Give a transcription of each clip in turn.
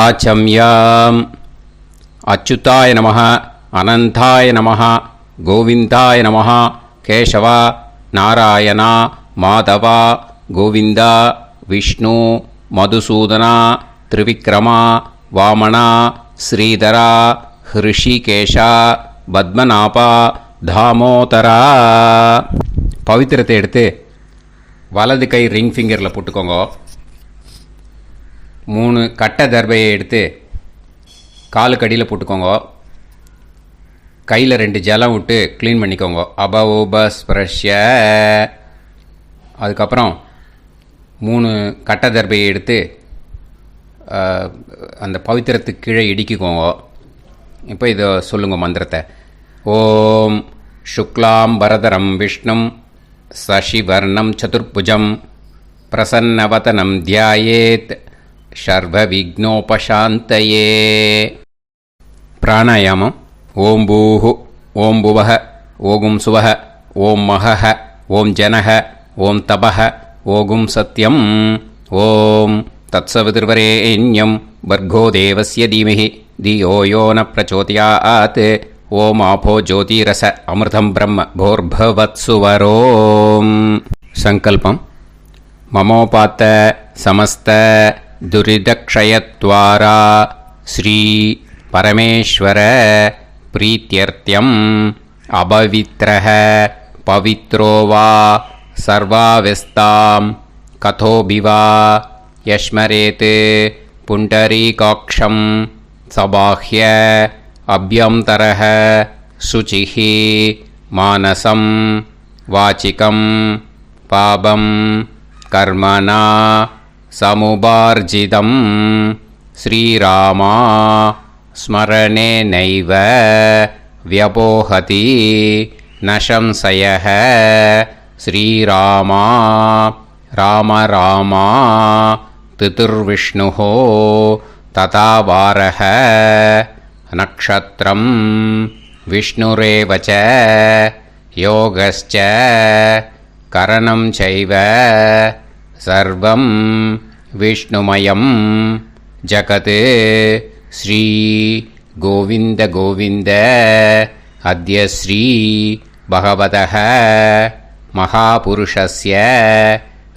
ஆச்சம்யாம். அச்சுதாய நமः, அனந்தாய நமः, கோவிந்தாய நமः, கேசவா, நாராயணா, மாதவா, கோவிந்தா, விஷ்ணு, மதுசூதனா, திரிவிக்ரமா, வாமனா, ஸ்ரீதரா, ஹிருஷிகேஷா, பத்மநாபா, தாமோதரா. பவித்திரத்தை எடுத்து வலது கை ரிங் ஃபிங்கரில் போட்டுக்கோங்க. 3 கட்டை தர்பையை எடுத்து காலுக்கடியில் போட்டுக்கோங்க. கையில் 2 ஜலம் விட்டு க்ளீன் பண்ணிக்கோங்க. அபவோபஸ்பிரஷ்ய. அதுக்கப்புறம் 3 கட்டை தர்பையை எடுத்து அந்த பவித்திரத்துக்கு கீழே இடிக்கிக்கோங்க. இப்போ இதை சொல்லுங்க மந்திரத்தை. ஓம் சுக்லாம் பரதரம் விஷ்ணும் சசிவர்ணம் சதுர்புஜம் பிரசன்னவதனம் தியாயேத் சர்வ விக்னோபசாந்தயே. பிராணாயாமம். ஓம் பூஹு, ஓம் புவஹ, ஓகும் சுவஹ, ஓம் மஹஹ, ஓம் ஜனஹ, ஓம் தபஹ, ஓகும் சத்யம். ஓம் தத்சவிதுர்வரேண்யம் வர்கோ தேவஸ்ய தீமஹி தியோ யோ ந பிரச்சோதயாத். ஓம் ஆபோ ஜோதிரச அமிர்தம் பிரம்ம போர்பவத்சுவரோம். சங்கல்பம். மமோபாத்த சமஸ்த துரிதக்ஷயத்வாரா ஸ்ரீ பரமேஸ்வர பிரீத்யர்த்தியம் அபவித்ரஹ பவித்ரோ வா சர்வாவஸ்தாம் கதோபிவா யஸ்மரேத் புண்டரீகாக்ஷம் சபாஹ்ய அப்யந்தரஹ சுசிஹ மானசம் வாசிகம் பாபம் கர்மணா சமுபார்ஜிதம் ஸ்ரீராமா ஸ்மரணேனைவ வ்யபோஹதி நசம்சயः. ஸ்ரீராமா ராம ராமா திதிர்விஷ்ணுः ததா வாரः நக்ஷத்ரம் விஷ்ணுரேவ ச யோகஸ்ச கரணம் சைவ சர்வம் விஷ்ணுமயம் ஜகத். ஸ்ரீ கோவிந்த கோவிந்த அத்ய ஸ்ரீ பகவதः மகாபுருஷஸ்ய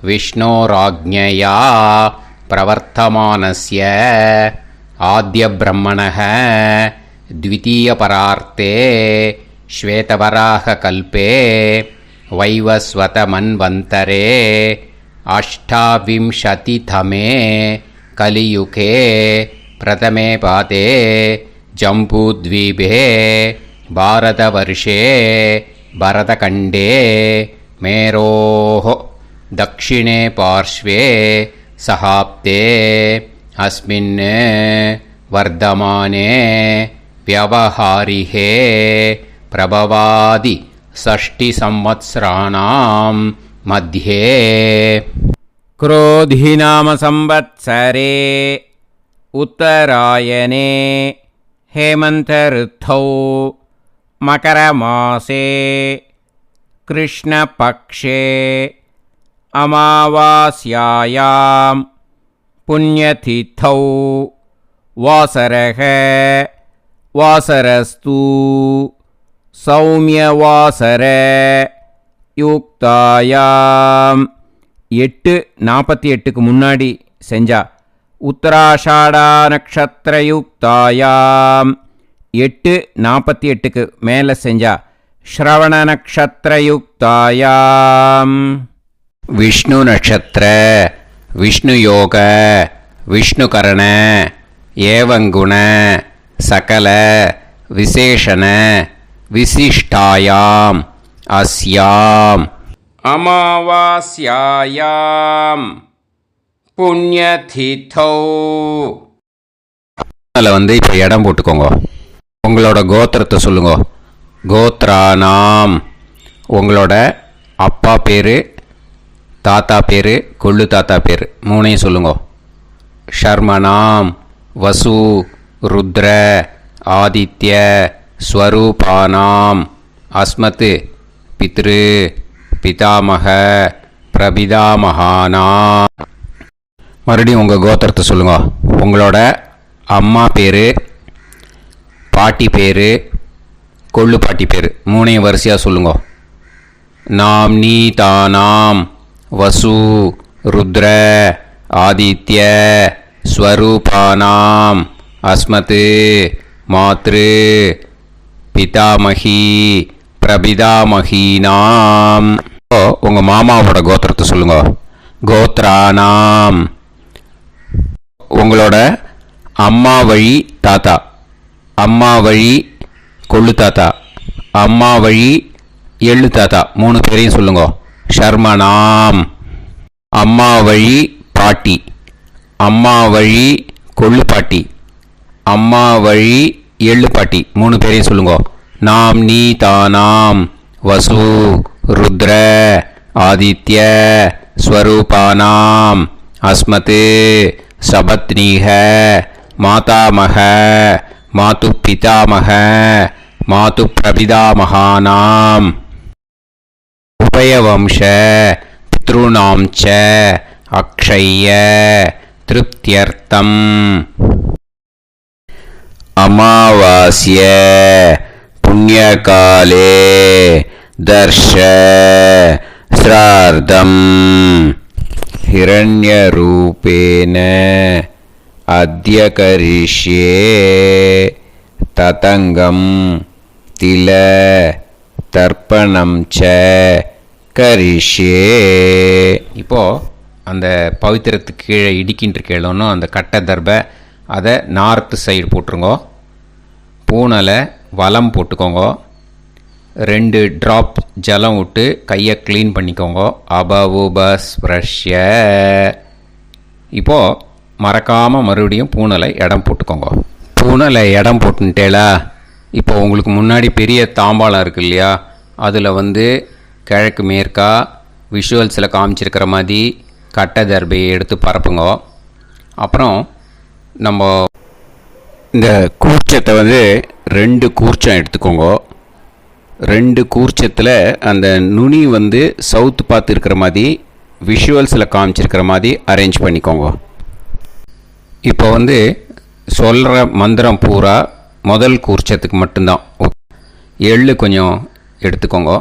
விஷ்ணோராஜ்ஞயா பிரவர்த்தமானஸ்ய ஆத்ய பிரம்மணः த்விதீயபரார்த்தே ஸ்வேதவராக கல்பே வைவஸ்வத மன்வந்தரே அஷ்டாவிம்சதிதமே கலியுகே பிரதமே பாதே ஜம்பூத்வீபே பாரதவர்ஷே பரதகண்டே மேரோः தக்ஷிணே பார்ஷ்வே சஹாப்தே அஸ்மின் வர்தமானே व्यवहारिहे प्रभवादि षष्टि संवत्सराणां मध्ये क्रोधिनाम संवत्सरे उत्तरायणे हेमंत ऋतौ मकरमासे कृष्णपक्षे अमावास्यायां पुण्यतिथौ वासरः வாசரஸ்து சௌமியவாசர யுக்தாயாம். 8:48க்கு முன்னாடி செஞ்சா. உத்தராஷாடா நக்ஷத்திரயுக்தாயாம் 8:48க்கு மேலே செஞ்சா. ஸ்ரவண நக்ஷத்திரயுக்தாயாம் விஷ்ணு நட்சத்திர விஷ்ணு யோக விஷ்ணுகரண ஏவங்குண சகல விசேஷண விசிஷ்டாயாம் அஸ்யாம் அமாவாஸ்யாயாம் புண்ணியதிதௌ. அதில் இப்போ இடம் போட்டுக்கோங்க. உங்களோட கோத்திரத்தை சொல்லுங்க. கோத்ரானாம். உங்களோட அப்பா பேர், தாத்தா பேர், கொள்ளு தாத்தா பேர் 3ஐயும் சொல்லுங்க. ஷர்மனாம் வசு ருத்ர ஆதித்ய ஸ்வரூபானாம் அஸ்மத் பித்ரு பிதாமக பிரபிதாமகானாம். மறுபடியும் உங்கள் கோத்திரத்தை சொல்லுங்க. உங்களோட அம்மா பேர், பாட்டி பேர், கொள்ளு பாட்டி பேர் மூணையும் வரிசையாக சொல்லுங்க. நாம் நீ தானாம் வசு ருத்ர ஆதித்ய ஸ்வரூபானாம் அஸ்மத் மாத்ரு பிதாமகி பிரபிதாமகீனாம். உங்கள் மாமாவோட கோத்திரத்தை சொல்லுங்க. கோத்ரானாம். உங்களோட அம்மா வழி தாத்தா, அம்மா வழி கொள்ளு தாத்தா, அம்மா வழி எள்ளு தாத்தா மூணு பேரையும் சொல்லுங்க. ஷர்மனாம். அம்மா வழி பாட்டி, அம்மா வழி கொள்ளு பாட்டி, அம்மா வழி எள்ளு பாட்டி மூணு பேரையும் சொல்லுங்க. நாம் நீ தானாம் வசு ருத்ர ஆதித்ய ஸ்வரூபானாம் அஸ்மத் சபத்னீஹ மாதாமக மாது பிதாமக மாது பிரபிதாமகானாம் உபயவம்ச பித்ருணாம் ச அக்ஷய்ய திருப்தியர்த்தம். அமாவாஸ்ய புண்ணியகாலே தர்ஷ ஸ்ரார்த்தம் ஹிரண்யரூபேன அத்ய கரிஷ்யே ததங்கம் தில தர்ப்பணம் ச கரிஷ்யே. இப்போது அந்த பவித்திரத்துக்கு கீழே இடிக்கின்ற கேளோன்னு அந்த கட்டை தர்பை அதை நார்த்து சைடு போட்டுருங்கோ. பூனலை வலம் போட்டுக்கோங்க. 2 ட்ராப் ஜலம் விட்டு கையை க்ளீன் பண்ணிக்கோங்க. அபவுபஸ்ப்ரஷ்ய. இப்போது மறக்காமல் மறுபடியும் பூனலை இடம் போட்டுக்கோங்க. பூனலை இடம் போட்டுட்டேலா. இப்போ உங்களுக்கு முன்னாடி பெரிய தாம்பாளம் இருக்கு இல்லையா, அதில் கிழக்கு மேற்கா விஷுவல்ஸில் காமிச்சிருக்கிற மாதிரி கட்டை தர்பையை எடுத்து பரப்புங்க. அப்புறம் நம்ம இந்த கூர்ச்சத்தை 2 கூர்ச்சம் எடுத்துக்கோங்க. 2 கூர்ச்சத்தில் அந்த நுனி சவுத்து பார்த்து இருக்கிற மாதிரி விஷுவல்ஸில் காமிச்சிருக்கிற மாதிரி அரேஞ்ச் பண்ணிக்கோங்க. இப்போ சொல்கிற மந்திரம் பூரா முதல் கூர்ச்சத்துக்கு மட்டும்தான். எள்ளு கொஞ்சம் எடுத்துக்கோங்க.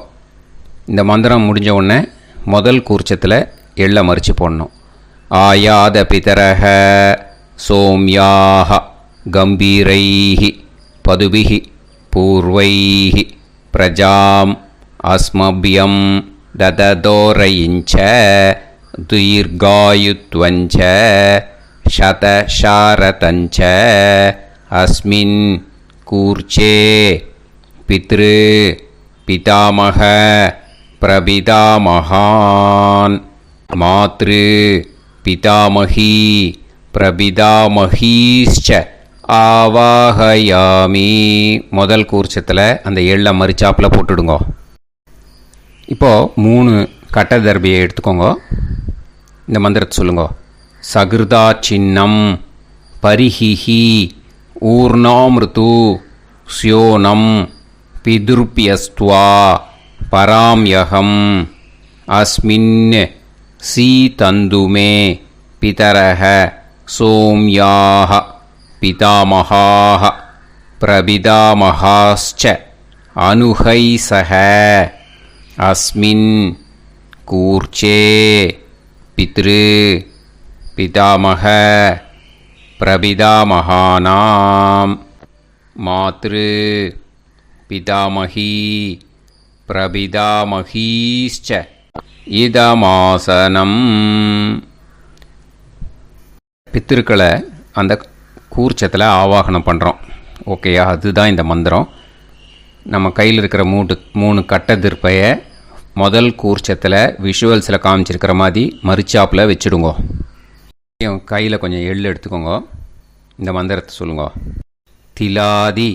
இந்த மந்திரம் முடிஞ்ச உடனே முதல் கூர்ச்சத்தில் எள்ளை மறித்து போடணும். ஆயாத பிதரஹ சோம்யாக கம்பீரைஹி பதுபிஹி பூர்வைஹி பிரஜாம் அஸ்மபியம் தததோரயிஞ்ச தீர்காயுத்வஞ்ச சதசாரதஞ்ச அஸ்மின் கூர்ச்சே பித்ரு பிதாமக பிரபிதாமகான் மாத்ரு பிதாமகி பிரபிதாமகீஸ்ச ஆவாஹயாமி. முதல் கூர்ச்சத்தில் அந்த எள்ளை மறிச்சாப்பில் போட்டுடுங்க. இப்போது 3 கட்டை தர்பியை எடுத்துக்கோங்க. இந்த மந்திரத்தை சொல்லுங்க. சகிருதா சின்னம் பரிஹிஹி ஊர்ணாமிருத்து ஸ்யோனம் பிதுர்பியஸ்துவா பராம்யகம் அஸ்மின் சீதந்துமே பிதரஹ சோம்யாக பிதாமகாः பிரபிதாமகாஸ்ச அனுஹைசஹ அஸ்மின் கூர்ச்சே பித்ரு பிதாமக பிரபிதாமகானாம் மாத்ரு பிதாமகி பிரபிதாமகீஸ்ச இதமாசனம். பித்திருக்களை அந்த கூர்ச்சத்தில் ஆவாகனம் பண்ணுறோம். ஓகேயா? அதுதான் இந்த மந்திரம். நம்ம கையில் இருக்கிற 3 கட்டை திருப்பையை முதல் கூர்ச்சத்தில் விஷுவல்ஸில் காமிச்சிருக்கிற மாதிரி மறிச்சாப்பில் வச்சுடுங்க. கையில் கொஞ்சம் எள்ளு எடுத்துக்கோங்க. இந்த மந்திரத்தை சொல்லுங்க. திலாதி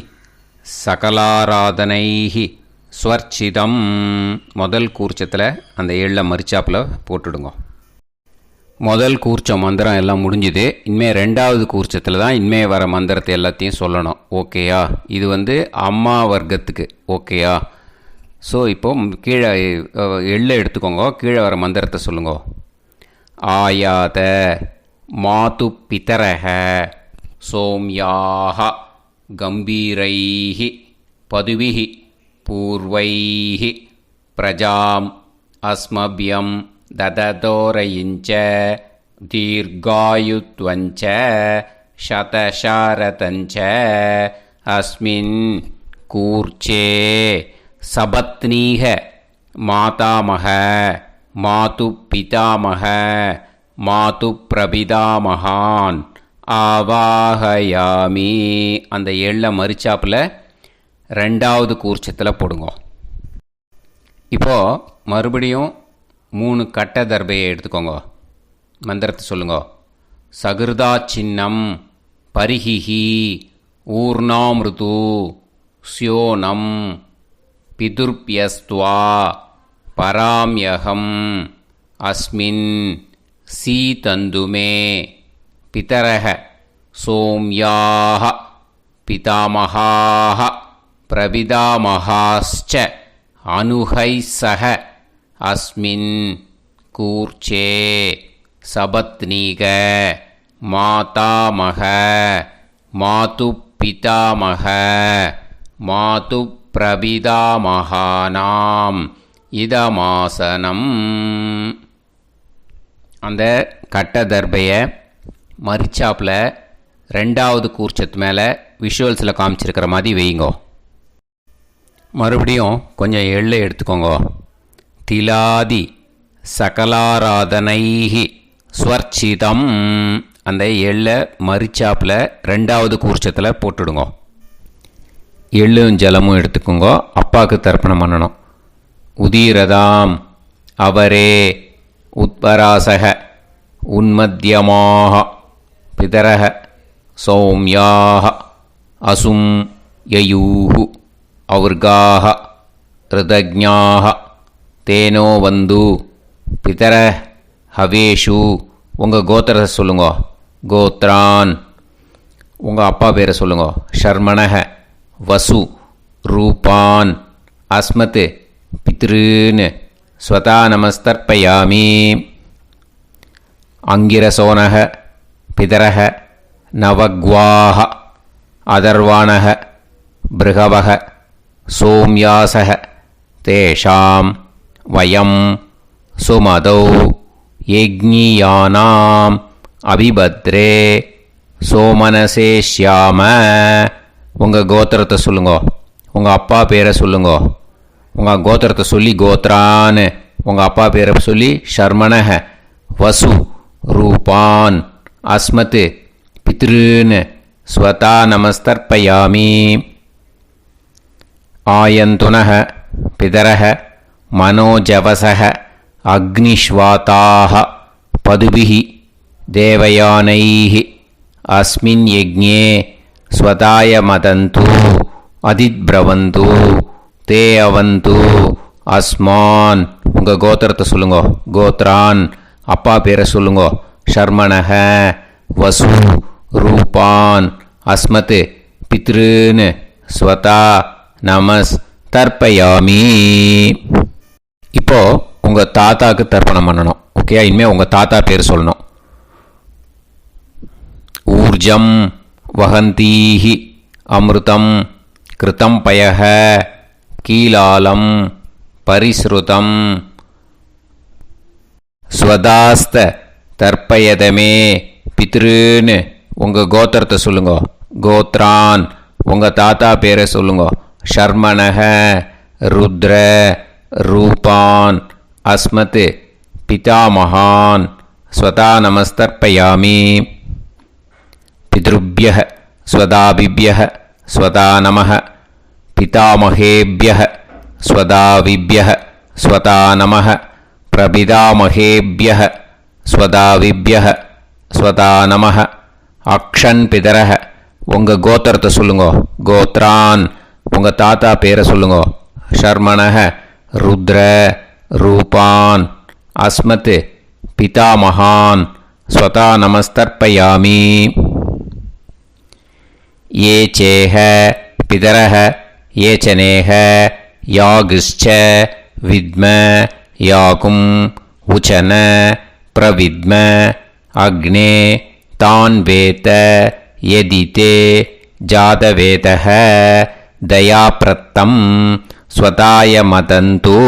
சகலாராதனைஹி ஸ்வர்ச்சிதம். முதல் கூர்ச்சத்தில் அந்த எள்ளை மறிச்சாப்பில் போட்டுடுங்க. முதல் கூர்ச்சம் மந்திரம் எல்லாம் முடிஞ்சுது. இனிமேல் 2வது கூர்ச்சத்தில் தான் இனிமேல் வர மந்திரத்தை எல்லாத்தையும் சொல்லணும். ஓகேயா? இது அம்மா வர்க்கத்துக்கு. ஓகேயா? ஸோ இப்போது கீழே எள்ளை எடுத்துக்கோங்க. கீழே வர மந்திரத்தை சொல்லுங்க. ஆயாத மாது பிதரஹ சோம்யாஹ கம்பீரைஹி பதுவிஹி பூர்வைஹி பிரஜாம் அஸ்மப்யம் தததோரயிஞ்ச தீர்காயுத்வஞ்ச சதசாரதஞ்ச அஸ்மின் கூர்ச்சே சபத்னீக மாதாமக மாது பிதாமக மாது பிரபிதாமகான் ஆவாஹயாமி. அந்த எள்ள மரிச்சாப்பில் ரெண்டாவது கூர்ச்சத்தில் போடுங்க. இப்போது மறுபடியும் 3 கட்ட தர்பையை எடுத்துக்கோங்க. மந்திரத்தை சொல்லுங்க. சகிருதா சின்னம் பரிஹிஹி ஊர்ணாமிருது ஸ்யோனம் பிதுர்பியஸ்துவா பராம்யகம் அஸ்மின் சீதந்துமே பிதரஹ சோம்யாஹ பிதாமஹாஹ பிரபிதாமஹாஸ்ச அனுஹைசஹ அஸ்மின் கூர்ச்சே சபத்னீக மாதாமக மாது பிதாமக மாது பிரபிதாமகானாம் இதமாசனம். அந்த கட்ட தர்பையை மரிச்சாப்பில் ரெண்டாவது கூர்ச்சத்து மேலே விஷுவல்ஸில் காமிச்சிருக்கிற மாதிரி வைங்கோ. மறுபடியும் கொஞ்சம் எள்ளை எடுத்துக்கோங்க. திலாதி சகலாராதனைஹி ஸ்வர்ச்சிதம். அந்த எள்ளை மரிச்சாப்பில் ரெண்டாவது கூர்ச்சத்தில் போட்டுடுங்க. எள்ளும் ஜலமும் எடுத்துக்கோங்க. அப்பாவுக்கு தர்ப்பணம் பண்ணணும். உதீரதாம் அவரே உத்பராசக உன்மத்தியமாக பிதரக சௌம்யாக அசும் யயூஹு அவுர்காக ரிதஜ்ஞாக தேனோ வந்து பிதர ஹவேஷு. உங்கள் கோத்திரத்தை சொல்லுங்க. கோத்ரான். உங்கள் அப்பா பேரை சொல்லுங்க. ஷர்மணக வசு ரூபான் அஸ்மத் பித்ருன்னு ஸ்வதா நமஸ்தர்ப்பயாமி. அங்கிரசோனக பிதரக நவக்வாஹ அதர்வாணக பிருகவக சோம்யாசக தேஷாம் வயம் சுமதௌ யஜ்ஞியானாம் அபிபத்ரே சோமனசேஷ்யாம. உங்கள் கோத்திரத்தை சொல்லுங்க. உங்கள் அப்பா பேரை சொல்லுங்க. உங்கள் கோத்திரத்தை சொல்லி கோத்ரான்னு உங்கள் அப்பா பேரை சொல்லி ஷர்மணக வசு ரூபான் அஸ்மத் பித்ருன்னு ஸ்வதா நமஸ்தர்ப்பயாமி. ஆயந்துனக பிதரக மனோஜவசக அக்னிஷ்வாதாக பதுபிஹி தேவயானைஹி அஸ்மின் யஜ்ஞே ஸ்வதாய மதந்து அதித்பிரவந்து தே அவது அஸ்மான். உங்கள் கோத்திரத்தை சொல்லுங்க. கோத்ரான். அப்பா பேரை சொல்லுங்க. ஷர்மணக வசு ரூபான் அஸ்மத் பித்ருன்னு ஸ்வதா நமஸ் தர்ப்பயாமி. இப்போது உங்கள் தாத்தாவுக்கு தர்ப்பணம் பண்ணணும். ஓகே, இனிமேல் உங்கள் தாத்தா பேர் சொல்லணும். ஊர்ஜம் வஹந்தீஹி அமிர்தம் கிருதம் பயஹ கீலாலம் பரிஸ்ருதம் ஸ்வதாஸ்த தர்ப்பயதமே பித்ருன்னு உங்கள் கோத்திரத்தை சொல்லுங்க. கோத்ரான். உங்கள் தாத்தா பேரை சொல்லுங்க. ஷர்மணக ருத்ர ரூபான் அஸ்மத் பிதாமகான் ஸ்வதா நமஸ்தர்ப்பயாமி. பித்ருப்யஹ ஸ்வதாபிப்யஹ ஸ்வதா நமஹ பிதாமகேப்யஹ ஸ்வதாவிப்யஹ ஸ்வதா நமஹ பிரபிதாமகேப்யஹ ஸ்வதாவிப்யஹ ஸ்வதா நமஹ. அக்ஷன் பிதரஹ. உங்கள் கோத்திரத்தை சொல்லுங்க. கோத்ரான். உங்கள் தாத்தா பேரை சொல்லுங்க. ஷர்மணக ருத்ர ரூபான் அஸ்மத் பிதாமகான் ஸ்வதா நமஸ்தர்ப்பயாமி. ये चेह पितरः ये चनेह यागश्च विद्म याकुम् उचन प्रविद्म अग्ने तान् वेत यदि ते जातवेदः दयाप्रत्तं स्वताय मदन्तु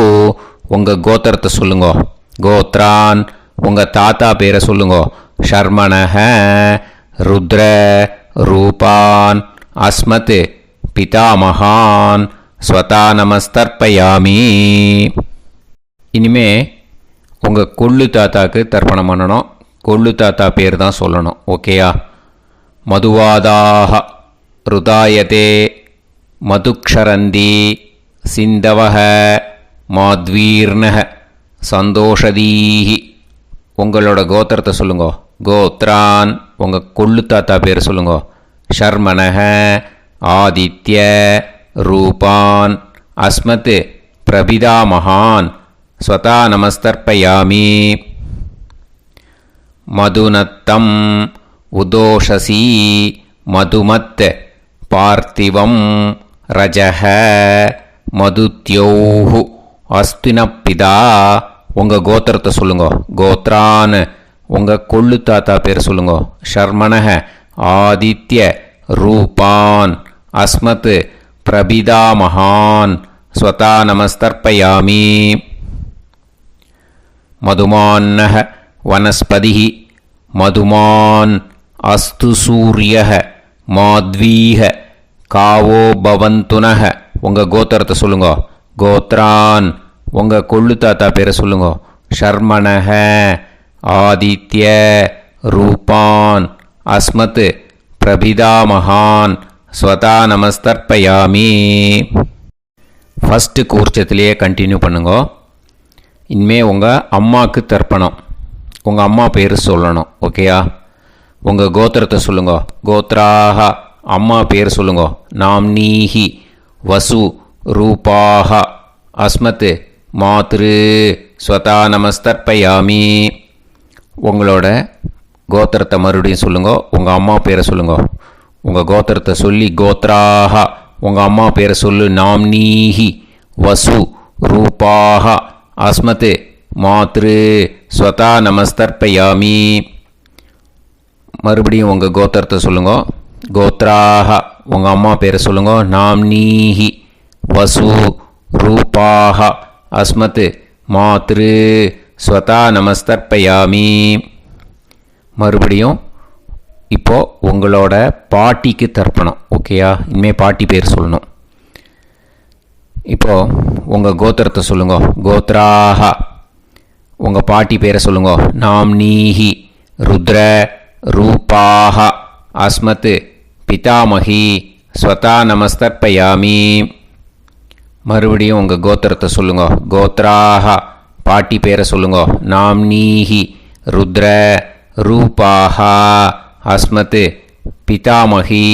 உங்கள் கோத்திரத்தை சொல்லுங்க. கோத்ரான் உங்கள் தாத்தா பேரை சொல்லுங்க. ஷர்மணஹ ருத்ர ரூபான் அஸ்மத் பிதாமகான் ஸ்வதா நமஸ்தர்ப்பயாமி. இனிமே உங்கள் கொள்ளு தாத்தாக்கு தர்ப்பணம் பண்ணணும். கொள்ளு தாத்தா பேர் தான் சொல்லணும். ஓகேயா? மதுவாதாக ருதாயதே மதுக்ஷரந்தி சிந்தவஹ மாத்வீர்ணஹ சந்தோஷதீஹி. உங்களோட கோத்திரத்தை சொல்லுங்க. கோத்ரான் உங்கள் கொள்ளு தாத்தா பேர் சொல்லுங்க. ஷர்மணஹ ஆதித்ய ரூபான் அஸ்மத் பிரபிதாமகான் ஸ்வதா நமஸ்தர்ப்பயாமி. மதுநத்தம் உதோஷசி மதுமத் பார்த்திவம் ரஜஹ மதுத்யோஹு அஸ்தினப்பிதா. உங்கள் கோத்திரத்தை சொல்லுங்க. கோத்ரான் உங்கள் கொள்ளு தாத்தா பேர் சொல்லுங்க. ஷர்மணஹ ஆதித்ய ரூபான் அஸ்மத் பிரபிதாமகான் ஸ்வதா நமஸ்தர்ப்பயாமி. மதுமான்னஹ வனஸ்பதிஹி மதுமான் அஸ்து சூரியஹ மாத்வீஹ காவோ பவந்துனஹ. உங்கள் கோத்திரத்தை சொல்லுங்க. கோத்ரான் உங்கள் கொள்ளு தாத்தா பேரை சொல்லுங்க. ஷர்மணஹ ஆதித்ய ரூபான் அஸ்மத் பிரபிதாமகான் ஸ்வதா நமஸ்தர்ப்பயாமி. ஃபஸ்ட்டு கூர்ச்சத்திலேயே கண்டினியூ பண்ணுங்க. இனிமேல் உங்கள் அம்மாவுக்கு தர்ப்பணம். உங்கள் அம்மா பேர் சொல்லணும். ஓகேயா? உங்கள் கோத்திரத்தை சொல்லுங்க. கோத்ராக அம்மா பேர் சொல்லுங்க. நாம்னீஹி வசு ரூபாக அஸ்மத் மாத்ரு ஸ்வதா நமஸ்தர்ப்பயாமி. உங்களோட கோத்திரத்தை மறுபடியும் சொல்லுங்க. உங்கள் அம்மா பேரை சொல்லுங்க. உங்கள் கோத்திரத்தை சொல்லி கோத்ராக உங்கள் அம்மா பேரை சொல்லு. நாம்னீஹி வசு ரூபாக அஸ்மத் மாத்ரு ஸ்வதா நமஸ்தர்ப்பயாமி. மறுபடியும் உங்கள் கோத்திரத்தை சொல்லுங்க. கோத்ராக உங்கள் அம்மா பேரை சொல்லுங்க. நாம்னீஹி வசு ரூபாக அஸ்மத் மாத்ரு ஸ்வதா நமஸ்தர்ப்பயாமி. மறுபடியும் இப்போது உங்களோட பாட்டிக்கு தர்ப்பணம். ஓகேயா? இனிமேல் பாட்டி பேர் சொல்லணும். இப்போது உங்கள் கோத்திரத்தை சொல்லுங்க. கோத்ராக உங்கள் பாட்டி பேரை சொல்லுங்க. நாம்னீஹி ருத்ர ரூபாக அஸ்மத் பிதாமகி ஸ்வதா நமஸ்தர்ப்பயாமி. மறுபடியும் உங்கள் கோத்திரத்தை சொல்லுங்க. கோத்ராக பாட்டி பேரை சொல்லுங்க. நாம்னீஹி ருத்ர ரூபாக அஸ்மத் பிதாமகி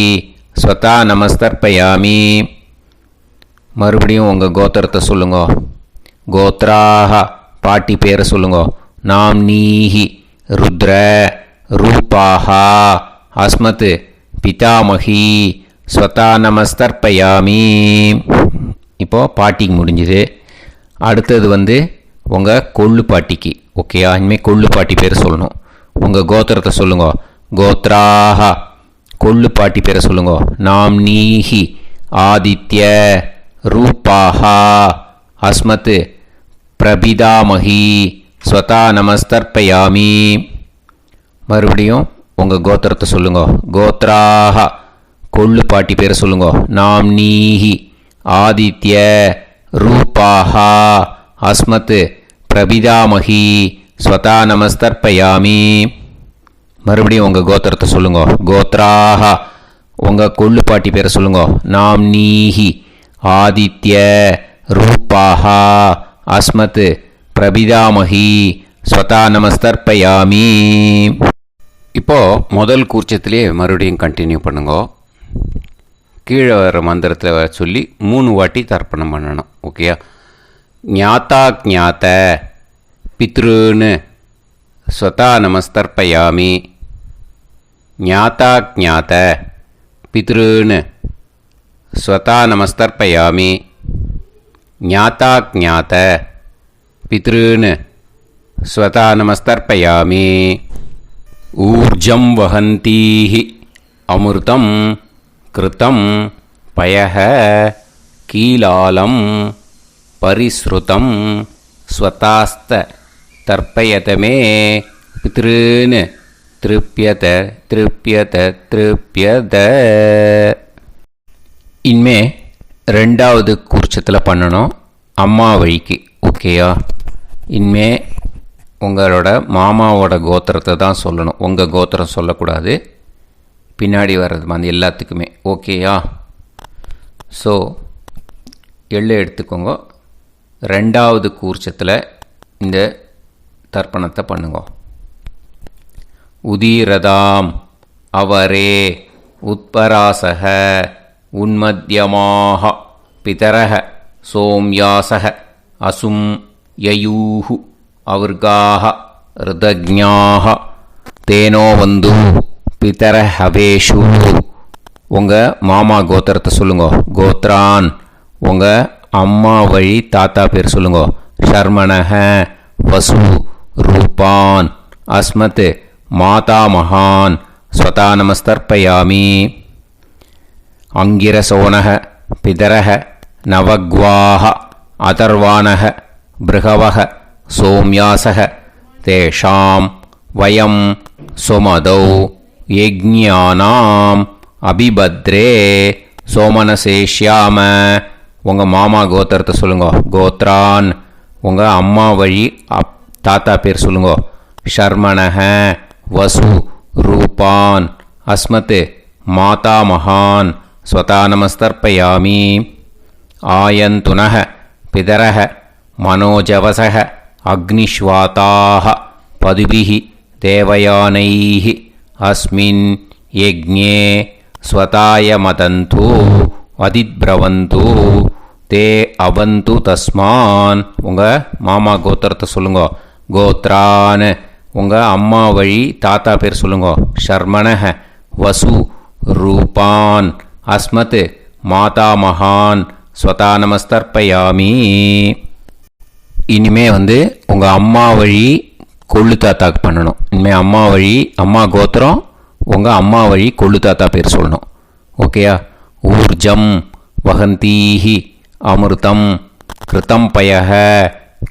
ஸ்வதா நமஸ்தர்ப்பயாமி. மறுபடியும் உங்கள் கோத்திரத்தை சொல்லுங்க. கோத்ராக பாட்டி பேரை சொல்லுங்க. நாம்னீஹி ருத்ர ரூபாக அஸ்மத் பிதாமகி ஸ்வதா நமஸ்தர்ப்பயாமி. இப்போது பாட்டிக்கு முடிஞ்சுது. அடுத்தது உங்கள் கொள்ளு பாட்டிக்கு. ஓகேயா? இனிமேல் கொள்ளு பாட்டி பேர் சொல்லணும். உங்கள் கோத்திரத்தை சொல்லுங்க. கோத்ராக கொள்ளு பாட்டி பேரை சொல்லுங்க. நாம்னீஹி ஆதித்ய ரூபாக அஸ்மத் பிரபிதாமகி ஸ்வதா நமஸ்தர்ப்பயாமி. மறுபடியும் உங்கள் கோத்திரத்தை சொல்லுங்க. கோத்ராக கொள்ளு பாட்டி பேரை சொல்லுங்க. நாம்னீஹி ஆதித்ய ரூபாக அஸ்மத் பிரபிதாமகி ஸ்வதா நமஸ்தர்ப்பயாமி. மறுபடியும் உங்கள் கோத்திரத்தை சொல்லுங்க. கோத்ராக உங்கள் கொள்ளு பாட்டி பேரை சொல்லுங்க. நாம்னீஹி ஆதித்ய ரூபாக அஸ்மத் பிரபிதாமகி ஸ்வதா நமஸ்தர்ப்பயாமி. இப்போது முதல் கூர்ச்சத்திலே மறுபடியும் கண்டினியூ பண்ணுங்க. கீழே வர மந்திரத்தில் சொல்லி 3 வாட்டி தர்ப்பணம் பண்ணணும். ஓகேயா? ஞாத்தா ஞாத்த பித்ருன்னு ஸ்வதா நமஸ்தர்ப்பயாமி. ஞாத்தா ஞாத்த பித்ருன்னு ஸ்வதா நமஸ்தர்ப்பயாமி. ஞாத்தா ஞாத்த பித்ருன்னு ஸ்வதா நமஸ்தர்ப்பயாமி. ஊர்ஜம் வஹந்தீஹி அமிர்தம் கிருதம் பயஹ கீலாலம் பரிஸ்ருதம் ஸ்வதாஸ்த தர்ப்பயதமே பித்ருன்னு திருப்யத திருப்யத திருப்யத. இனிமே ரெண்டாவது கூர்ச்சத்தில் பண்ணணும் அம்மா வழிக்கு. ஓகேயா? இனிமே உங்களோட மாமாவோட கோத்திரத்தை தான் சொல்லணும், உங்கள் கோத்திரம் சொல்லக்கூடாது. பின்னாடி வர்றது மாதிரி எல்லாத்துக்குமே. ஓகேயா? ஸோ எள்ளு எடுத்துக்கோங்க. ரெண்டாவது கூர்ச்சத்தில் இந்த தர்ப்பணத்தை பண்ணுங்க. உதீரதாம் அவரே உத்பராசக உன்மத்யமாக பிதரக சோம்யாசக அசும் யயூஹு அவர்காக ருதஜ்ஞாக தேனோ வந்து பிதர ஹவேஷு. உங்கள் மாமா கோத்திரத்தை சொல்லுங்க. கோத்ரான் உங்கள் அம்மா வழி தாத்தா பேர் சொல்லுங்க. ஷர்மணஹ வசு ரூபான் அஸ்மத் மாதா மகான் ஸ்வதா நமஸ்தர்ப்பயாமி. அங்கிரசோனக பிதரக நவக்வாஹ அதர்வானக பிருகவக சோம்யாசக தேஷாம் வயம் சுமதௌ யஜ்ஞானாம் அபிபத்ரே சோமனசேஷ்யாம. உங்கள் மாமா கோத்திரத்தை சொல்லுங்க. கோத்ரான் உங்கள் அம்மா வழி தாத்தா பேர் சொல்லுங்க. ஷர்மணஹ வசு ரூபான் அஸ்மத் மாதா மகான் ஸ்வதா நமஸ்தர்ப்பயாமி. ஆயந்துனஹ பிதரஹ மனோஜவசக அக்னிஷ்வாதாக பதுபிஹி தேவயானைஹி அஸ்மின் யஜ்ஞே ஸ்வதாய மதந்து அதிப்ரவந்து தே அவந்து தஸ்மான். உங்கள் மாமா கோத்திரத்தை சொல்லுங்க. கோத்ரான் உங்கள் அம்மா வழி தாத்தா பேர் சொல்லுங்க. ஷர்மணஹ வசு ரூபான் அஸ்மத் மாதா மகான் ஸ்வதா நமஸ்தர்ப்பயாமி. இனிமே உங்கள் அம்மா வழி கொள்ளு தாத்தாக்கு பண்ணணும். இனிமேல் அம்மா வழி அம்மா கோத்திரம் உங்கள் அம்மா வழி கொள்ளு தாத்தா பேர் சொல்லணும். ஓகேயா? ஊர்ஜம் வகந்தீஹி அமிர்தம் கிருதம் பயஹ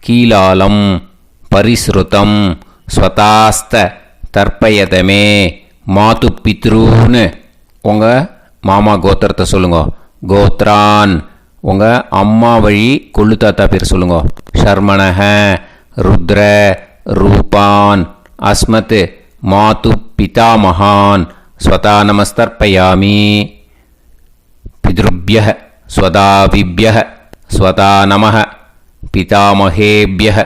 கீலாலம் பரிஸ்ருதம் ஸ்வதாஸ்த தர்ப்பயதமே மாது பித்ருன்னு உங்கள் மாமா கோத்திரத்தை சொல்லுங்க. கோத்ரான் உங்கள் அம்மா வழி கொள்ளு தாத்தா பேர் சொல்லுங்க. ஷர்மணஹ ருத்ர ரூபான் அஸ்மத் மாது பிதா மகான் ஸ்வதா நமஸ்தர்ப்பயாமி. பித்ருப்யஹ ஸ்வதாவிப்யஹ ஸ்வதா நமஹ பிதாமஹேப்யஹ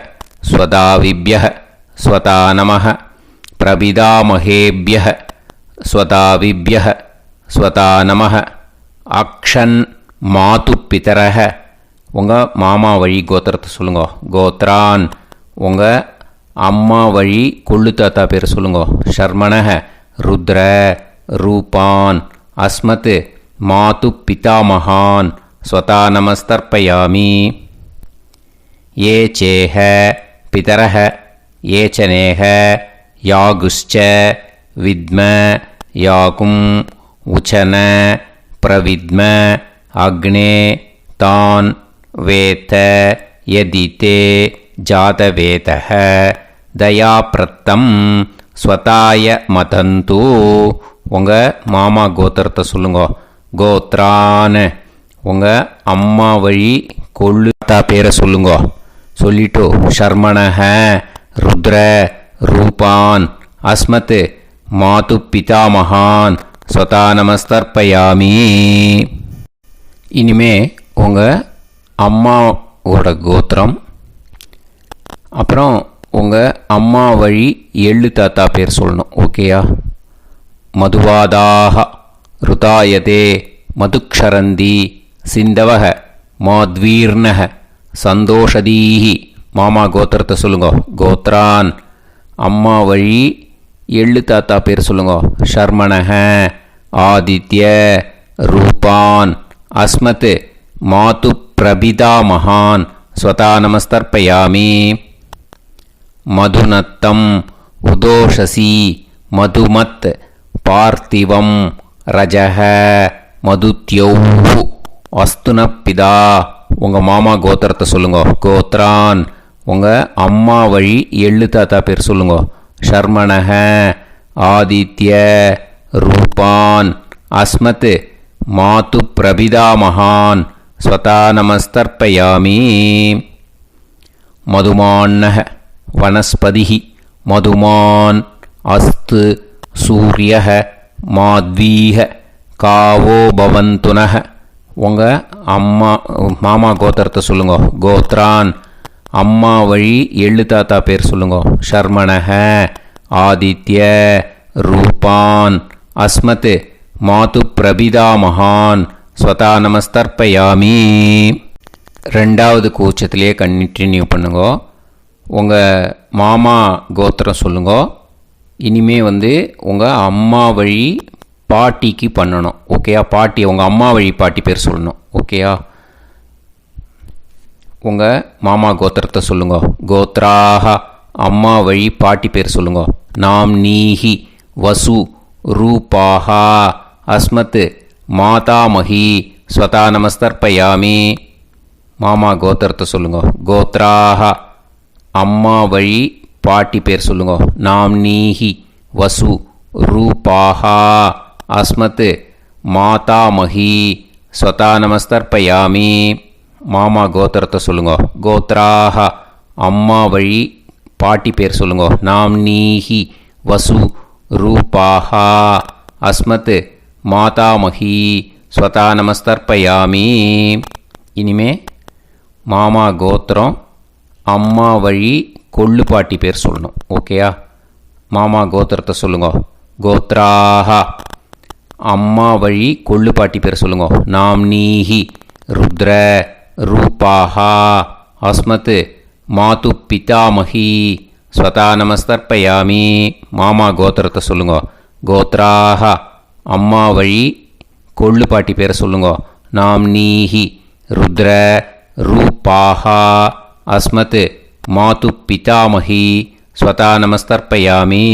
ஸ்வதாவிப்யஹ ஸ்வதா நமஹ பிரபிதாமஹேப்யஹ ஸ்வதாவிப்யஹ ஸ்வதா நமஹ. அக்ஷன் மாது பிதரஹ உங்கள் மாமா வழி கோத்திரத்தை சொல்லுங்க. கோத்ரான் உங்கள் அம்மா வழி கொள்ளு தாத்தா பேர் சொல்லுங்க. ஷர்மணஹ ருத்ர ரூபான் அஸ்மத் மாது பிதா மகான் ஸ்வதா நமஸ்தர்ப்பயாமி. ஏ சேஹ பிதரஹ ஏச்சனேஹ யாகுஷ்ச வித்ம யாகும் உச்சன பிரவித்ம அக்னே தான் வேத யதிதே ஜாதவேதஹ தயாப்ரத்தம் ஸ்வதாய மதந்து. உங்கள் மாமா கோத்திரத்தை சொல்லுங்க. கோத்ரான் உங்கள் அம்மா வழி கொள்ளு தாத்தா பேரை சொல்லுங்க. சொல்லிட்டு ஷர்மணஹ ருத்ர ரூபான் அஸ்மத் மாது பிதா மகான் ஸ்வதா நமஸ்தர்ப்பயாமி. இனிமே உங்கள் அம்மாவோட கோத்திரம் அப்புறம் உங்கள் அம்மா வழி எள்ளு தாத்தா பேர் சொல்லணும். ஓகேயா? மதுவாதாக ருதாயதே மதுக்ஷரந்தி சிந்தவக மாத்வீர்ணக சந்தோஷதீஹி. மாமா கோத்திரத்தை சொல்லுங்க. கோத்ரான் அம்மா வழி எள்ளு தாத்தா பேர் சொல்லுங்க. ஷர்மணஹ ஆதித்ய ரூபான் அஸ்மத் மாது பிரபிதா மகான் ஸ்வதா நமஸ்தர்ப்பயாமி. மதுநத்தம் உதோஷசி மதுமத் பார்த்திவம் ரஜஹ மதுத்யௌஹு அஸ்துனப்பிதா உங்கள் மாமா கோத்திரத்தை சொல்லுங்க. கோத்ரான் உங்கள் அம்மா வழி எள்ளு தாத்தா பேர் சொல்லுங்க. ஷர்மணஹ ஆதித்ய ரூபான் அஸ்மத் மாது பிரபிதாமகான் ஸ்வதா நமஸ்தர்ப்பயாமி. மதுமான்னஹ வனஸ்பதிஹி மதுமான் அஸ்து சூரியஹ மாத்வீஹ காவோ பவந்துனஹ உங்கள் மாமா கோத்திரத்தை சொல்லுங்க. கோத்ரான் அம்மா வழி எள்ளு தாத்தா பேர் சொல்லுங்க. ஷர்மணஹ ஆதித்ய ரூபான் அஸ்மத் மாது பிரபிதாமகான் ஸ்வதா நமஸ்தர்ப்பயாமி. ரெண்டாவது கூச்சத்திலே கண்டினியூ பண்ணுங்க. உங்கள் மாமா கோத்திரம் சொல்லுங்க. இனிமே உங்கள் அம்மா வழி பாட்டிக்கு பண்ணணும். ஓகேயா? பாட்டி உங்கள் அம்மா வழி பாட்டி பேர் சொல்லணும். ஓகேயா? உங்கள் மாமா கோத்திரத்தை சொல்லுங்க. கோத்ராஹ அம்மா வழி பாட்டி பேர் சொல்லுங்க. நாம் நீஹி வசு ரூபாஹா அஸ்மத் மாதாமஹி ஸ்வதா நமஸ்தர்ப்பயாமி. மாமா கோத்திரத்தை சொல்லுங்க. கோத்ராஹ அம்மா வழி பாட்டி பேர் சொல்லுங்க. நாம் நீஹி வசு ரூபாஹா அஸ்மத் மாதாமஹி ஸ்வதா நமஸ்தர்ப்பயாமி. மாமா கோத்திரத்தை சொல்லுங்க. கோத்ராஹ அம்மா வழி பாட்டி பேர் சொல்லுங்க. நாம் நீஹி வசு ரூபாஹா அஸ்மத் மாதாமஹி ஸ்வதா நமஸ்தர்ப்பயாமி. இனிமே மாமா கோத்திரம் அம்மா வழி கொள்ளு பாட்டி பேர் சொல்லணும். ஓகேயா? மாமா கோத்திரத்தை சொல்லுங்க. கோத்ராஹ அம்மா வழி கொள்ளு பாட்டி பேர் சொல்லுங்க. நாம் நீஹி ருத்ர ரூபாஹா அஸ்மத் மாது பிதாமஹி ஸ்வதா நமஸ்தர்ப்பயாமி. மாமா கோத்திரத்தை சொல்லுங்க. கோத்ராஹ அம்மா வழி கொள்ளு பாட்டி பேரை சொல்லுங்க. நாம் நீஹி ருத்ர ரூபாஹா அஸ்மத் மாது பிதாமஹி ஸ்வதா நமஸ்தர்ப்பயாமி.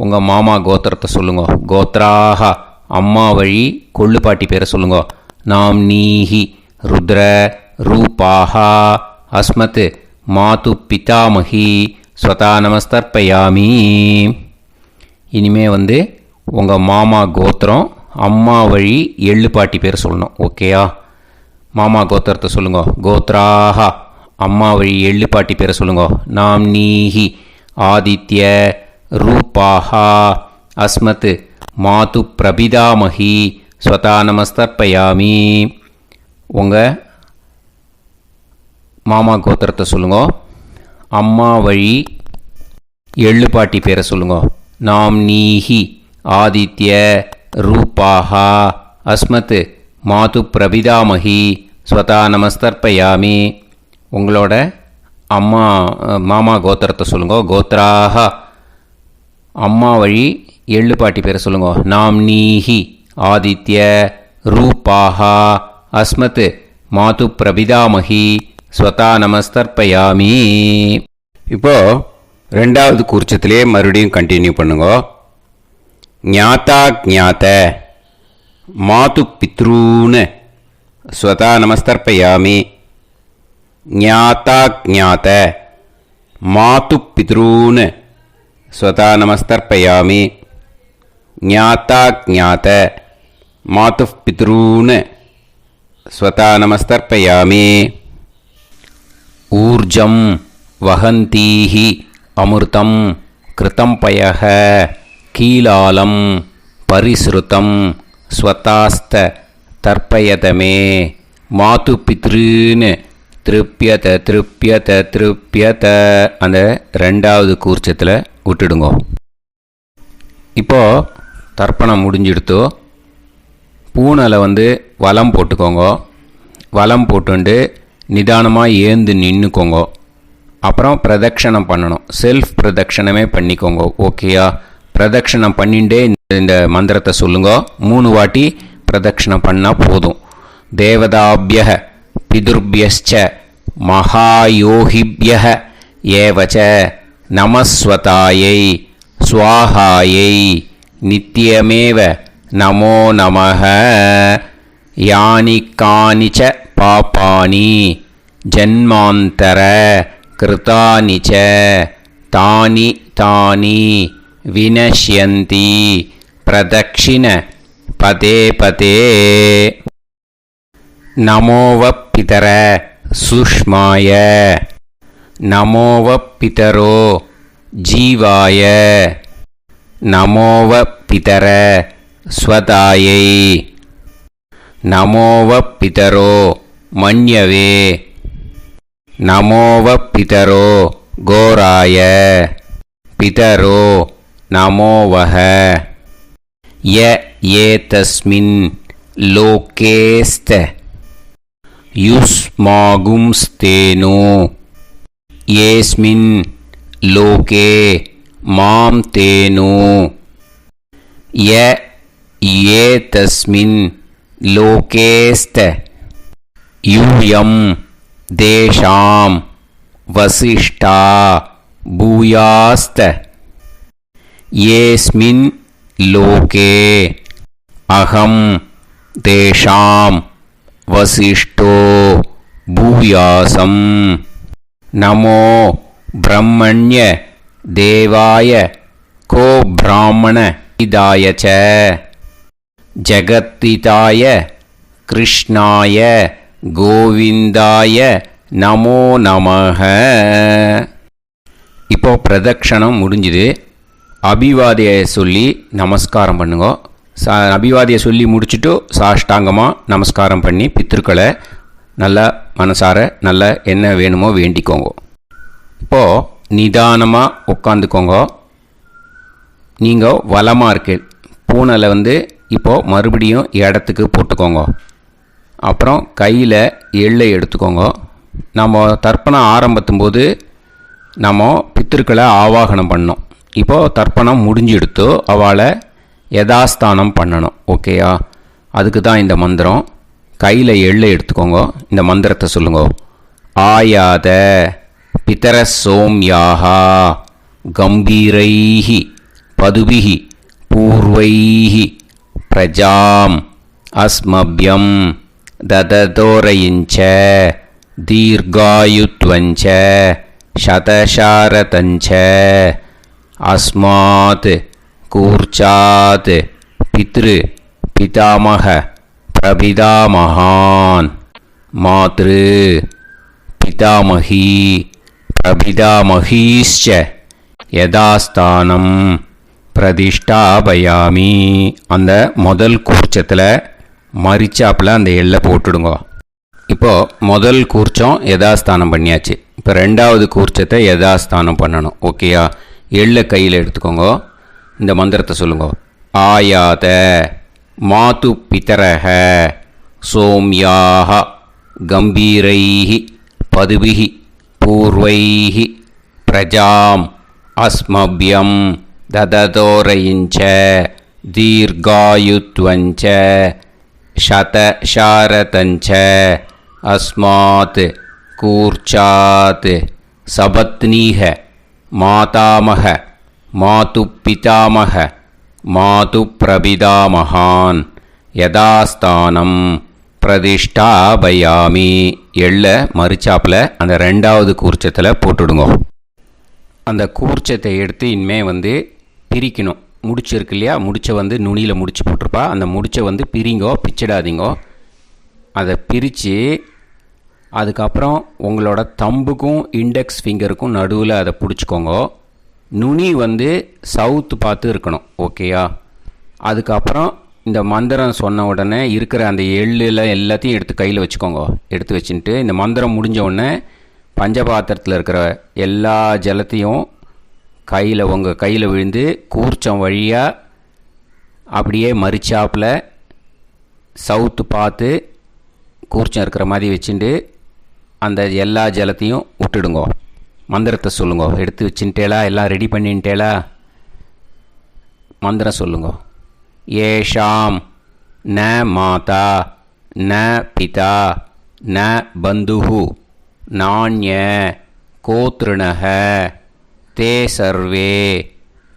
உங்கள் மாமா கோத்திரத்தை சொல்லுங்க. கோத்ராஹ அம்மா வழி கொள்ளு பாட்டி பேரை சொல்லுங்க. நாம் நீஹி ருத்ர ரூபாஹா அஸ்மத் மாது பிதாமஹி ஸ்வதா நமஸ்தர்ப்பயாமி. இனிமே உங்கள் மாமா கோத்திரம் அம்மா வழி எள்ளு பாட்டி பேர் சொல்லணும். ஓகேயா? மாமா கோத்திரத்தை சொல்லுங்க. கோத்ராஹ அம்மா வழி எள்ளு பாட்டி பேரை சொல்லுங்க. நாம் நீஹி ஆதித்ய ரூபாஹா அஸ்மத் மாது பிரபிதாமஹி ஸ்வதா நமஸ்தர்ப்பயாமி. உங்கள் மாமா கோத்திரத்தை சொல்லுங்க. அம்மா வழி எள்ளு பாட்டி பேரை சொல்லுங்க. நாம் நீஹி ஆதித்ய ரூபாஹா அஸ்மத் மாது பிரபிதாமஹி ஸ்வதா நமஸ்தர்ப்பயாமி. உங்களோட மாமா கோத்திரத்தை சொல்லுங்க. கோத்ராஹ அம்மா வழி எள்ளு பாட்டி பேரை சொல்லுங்க. நாம் நீஹி ஆதித்ய ரூபாஹா அஸ்மத் மாது பிரபிதாமஹி ஸ்வதா நமஸ்தர்ப்பயாமி. இப்போது ரெண்டாவது கூர்ச்சத்திலே மறுபடியும் கண்டினியூ பண்ணுங்க. ஞாதா ஞாத மாது பித்ரூன் ஸ்வதா நமஸ்தர்ப்பயாமி. ஞாதா ஞாத மாது பித்ரூன் ஸ்வதா நமஸ்தர்ப்பயாமி. ஞாதா ஞாத மாது பித்ரூன் ஸ்வதா நமஸ்தர்ப்பயாமி. ஊர்ஜம் வஹந்தீஹி அமிர்தம் கிருதம் பயஹ கீலாலம் பரிஸ்ருதம் ஸ்வதாஸ்த தர்ப்பயதமே மாது பித்ருன்னு திருப்பியத திருப்பியத திருப்பியத அந்த ரெண்டாவது கூர்ச்சத்தில் விட்டுடுங்க. இப்போது தர்ப்பணம் முடிஞ்சிடுத்தோ பூனலை வலம் போட்டுக்கோங்க. வலம் போட்டுண்டு நிதானமாக ஏந்து நின்றுக்கோங்க. அப்புறம் பிரதட்சணம் பண்ணணும். செல்ஃப் பிரதட்சணமே பண்ணிக்கோங்க. ஓகேயா? பிரதட்சணம் பண்ணிண்டே இந்த மந்திரத்தை சொல்லுங்க. 3 வாட்டி பிரதட்சணம் பண்ணால் போதும். தேவதாபிய பிதுர்பியச்ச மகாயோகிபிய ஏவச்ச நமஸ்வதாயை ஸ்வாஹாயை நித்தியமேவ நமோ நமः. யானி கானி ச பாபானி ஜன்மாந்தர கிருதானி ச தானி தானி வினஷ்யந்தி பிரதக்ஷிண பதே பதே. நமோவ பிதர சுஷ்மாய நமோவ பிதரோ ஜீவாய நமோவ பிதர ஸ்வதாயை நமோவ பிதரோ மன்யவே நமோவ பிதரோ கோராய பிதரோ நமோவஹ. ய ஏதஸ்மின் லோகேஸ்த யுஸ்மாகும்ஸ்தேனோ ஏஸ்மின் லோகே மாம் தேனோ. ய ஏதஸ்மின் லோகேஸ்த யூயம் தேஷாம் வசிஷ்டா பூயாஸ்த. ஏஸ்மின் லோகே அகம் தேஷாம் வசிஷ்டோ பூயாசம். நமோ பிரம்மண்ய தேவாய கோ பிராமண இதாய ச ஜகத்திதாய கிருஷ்ணாய கோவிந்தாய நமோ நமஹ. இப்போ பிரதக்ஷணம் முடிஞ்சுது. அபிவாதியை சொல்லி நமஸ்காரம் பண்ணுங்க. அபிவாதியை சொல்லி முடிச்சுட்டு சாஷ்டாங்கமாக நமஸ்காரம் பண்ணி பித்திருக்களை நல்லா மனசார நல்லா என்ன வேணுமோ வேண்டிக்கோங்க. இப்போது நிதானமாக உட்காந்துக்கோங்க. நீங்கள் வலமாக இருக்கு பூனலை இப்போது மறுபடியும் இடத்துக்கு போட்டுக்கோங்க. அப்புறம் கையில் எள்ளை எடுத்துக்கோங்க. நம்ம தர்ப்பணம் ஆரம்பித்தும்போது நம்ம பித்திருக்களை ஆவாகனம் பண்ணோம். இப்போது தர்ப்பணம் முடிஞ்செடுத்து அவளை யதாஸ்தானம் பண்ணணும். ஓகேயா? அதுக்கு தான் இந்த மந்திரம். கையில் எள்ளை எடுத்துக்கோங்க. இந்த மந்திரத்தை சொல்லுங்க. ஆயாத பிதர சோம்யாஹா கம்பீரைஹி பதுபிஹி பூர்வைஹி பிரஜாம் அஸ்மப்யம் தததோரயிஞ்ச தீர்காயுத்வஞ்ச சதசாரதஞ்ச அஸ்மாத் கூர்ச்சாத் பித்ரு பிதாமக பிரபிதாமகான் மாத்ரு பிதாமகி பிரபிதாமகீஷ்ச யதாஸ்தானம் பிரதிஷ்டாபயாமி. அந்த முதல் கூர்ச்சத்தில் மரிச்சாப்பில் அந்த எள்ளை போட்டுடுங்க. இப்போது முதல் கூர்ச்சம் யதாஸ்தானம் பண்ணியாச்சு. இப்போ ரெண்டாவது கூர்ச்சத்தை யதாஸ்தானம் பண்ணணும். ஓகேயா? எள்ளை கையில் எடுத்துக்கோங்க. இந்த மந்திரத்தை சொல்லுங்க. ஆயாத மாது பிதரஹ சோம்யாக கம்பீரைஹி பதுபிஹி பூர்வைஹி பிரஜாம் அஸ்மப்யம் தததோரயிஞ்ச தீர்காயுத்வஞ்ச சதசாரதஞ்ச அஸ்மாத் கூர்ச்சாத் சபத்னீஹ மாதாமக மாது பிதாமக மாது பிரபிதாமகான் யதாஸ்தானம் பிரதிஷ்டாபயாமி. எள்ள மரிச்சாப்பில் அந்த ரெண்டாவது கூர்ச்சத்தில் போட்டுடுங்க. அந்த கூர்ச்சத்தை எடுத்து இனிமே பிரிக்கணும். முடிச்சு இருக்கு இல்லையா? முடிச்சை நுனியில் முடிச்சு போட்டிருப்பா. அந்த முடிச்சை பிரிங்கோ, பிச்சிடாதீங்கோ. அதை பிரித்து அதுக்கப்புறம் உங்களோட தம்புக்கும் இண்டெக்ஸ் ஃபிங்கருக்கும் நடுவில் அதை பிடிச்சிக்கோங்க. நுனி சவுத்து பார்த்து இருக்கணும். ஓகேயா? அதுக்கப்புறம் இந்த மந்திரம் சொன்ன உடனே இருக்கிற அந்த எள்ளில் எல்லாத்தையும் எடுத்து கையில் வச்சுக்கோங்க. எடுத்து வச்சுட்டு இந்த மந்திரம் முடிஞ்ச உடனே பஞ்சபாத்திரத்தில் இருக்கிற எல்லா ஜலத்தையும் உங்கள் கையில் விழுந்து கூர்ச்சம் வழியாக அப்படியே மரிச்சாப்பில் சவுத்து பார்த்து கூர்ச்சம் இருக்கிற மாதிரி வச்சுட்டு அந்த எல்லா ஜலத்தையும் விட்டுடுங்க. மந்திரத்தை சொல்லுங்க. எடுத்து வச்சுட்டேலா? எல்லாம் ரெடி பண்ணிட்டேலா? மந்திரம் சொல்லுங்க. ஏஷாம் ந மாதா ந பிதா ந பந்துஹு நாண்ய கோத்ருணஹ தே சர்வே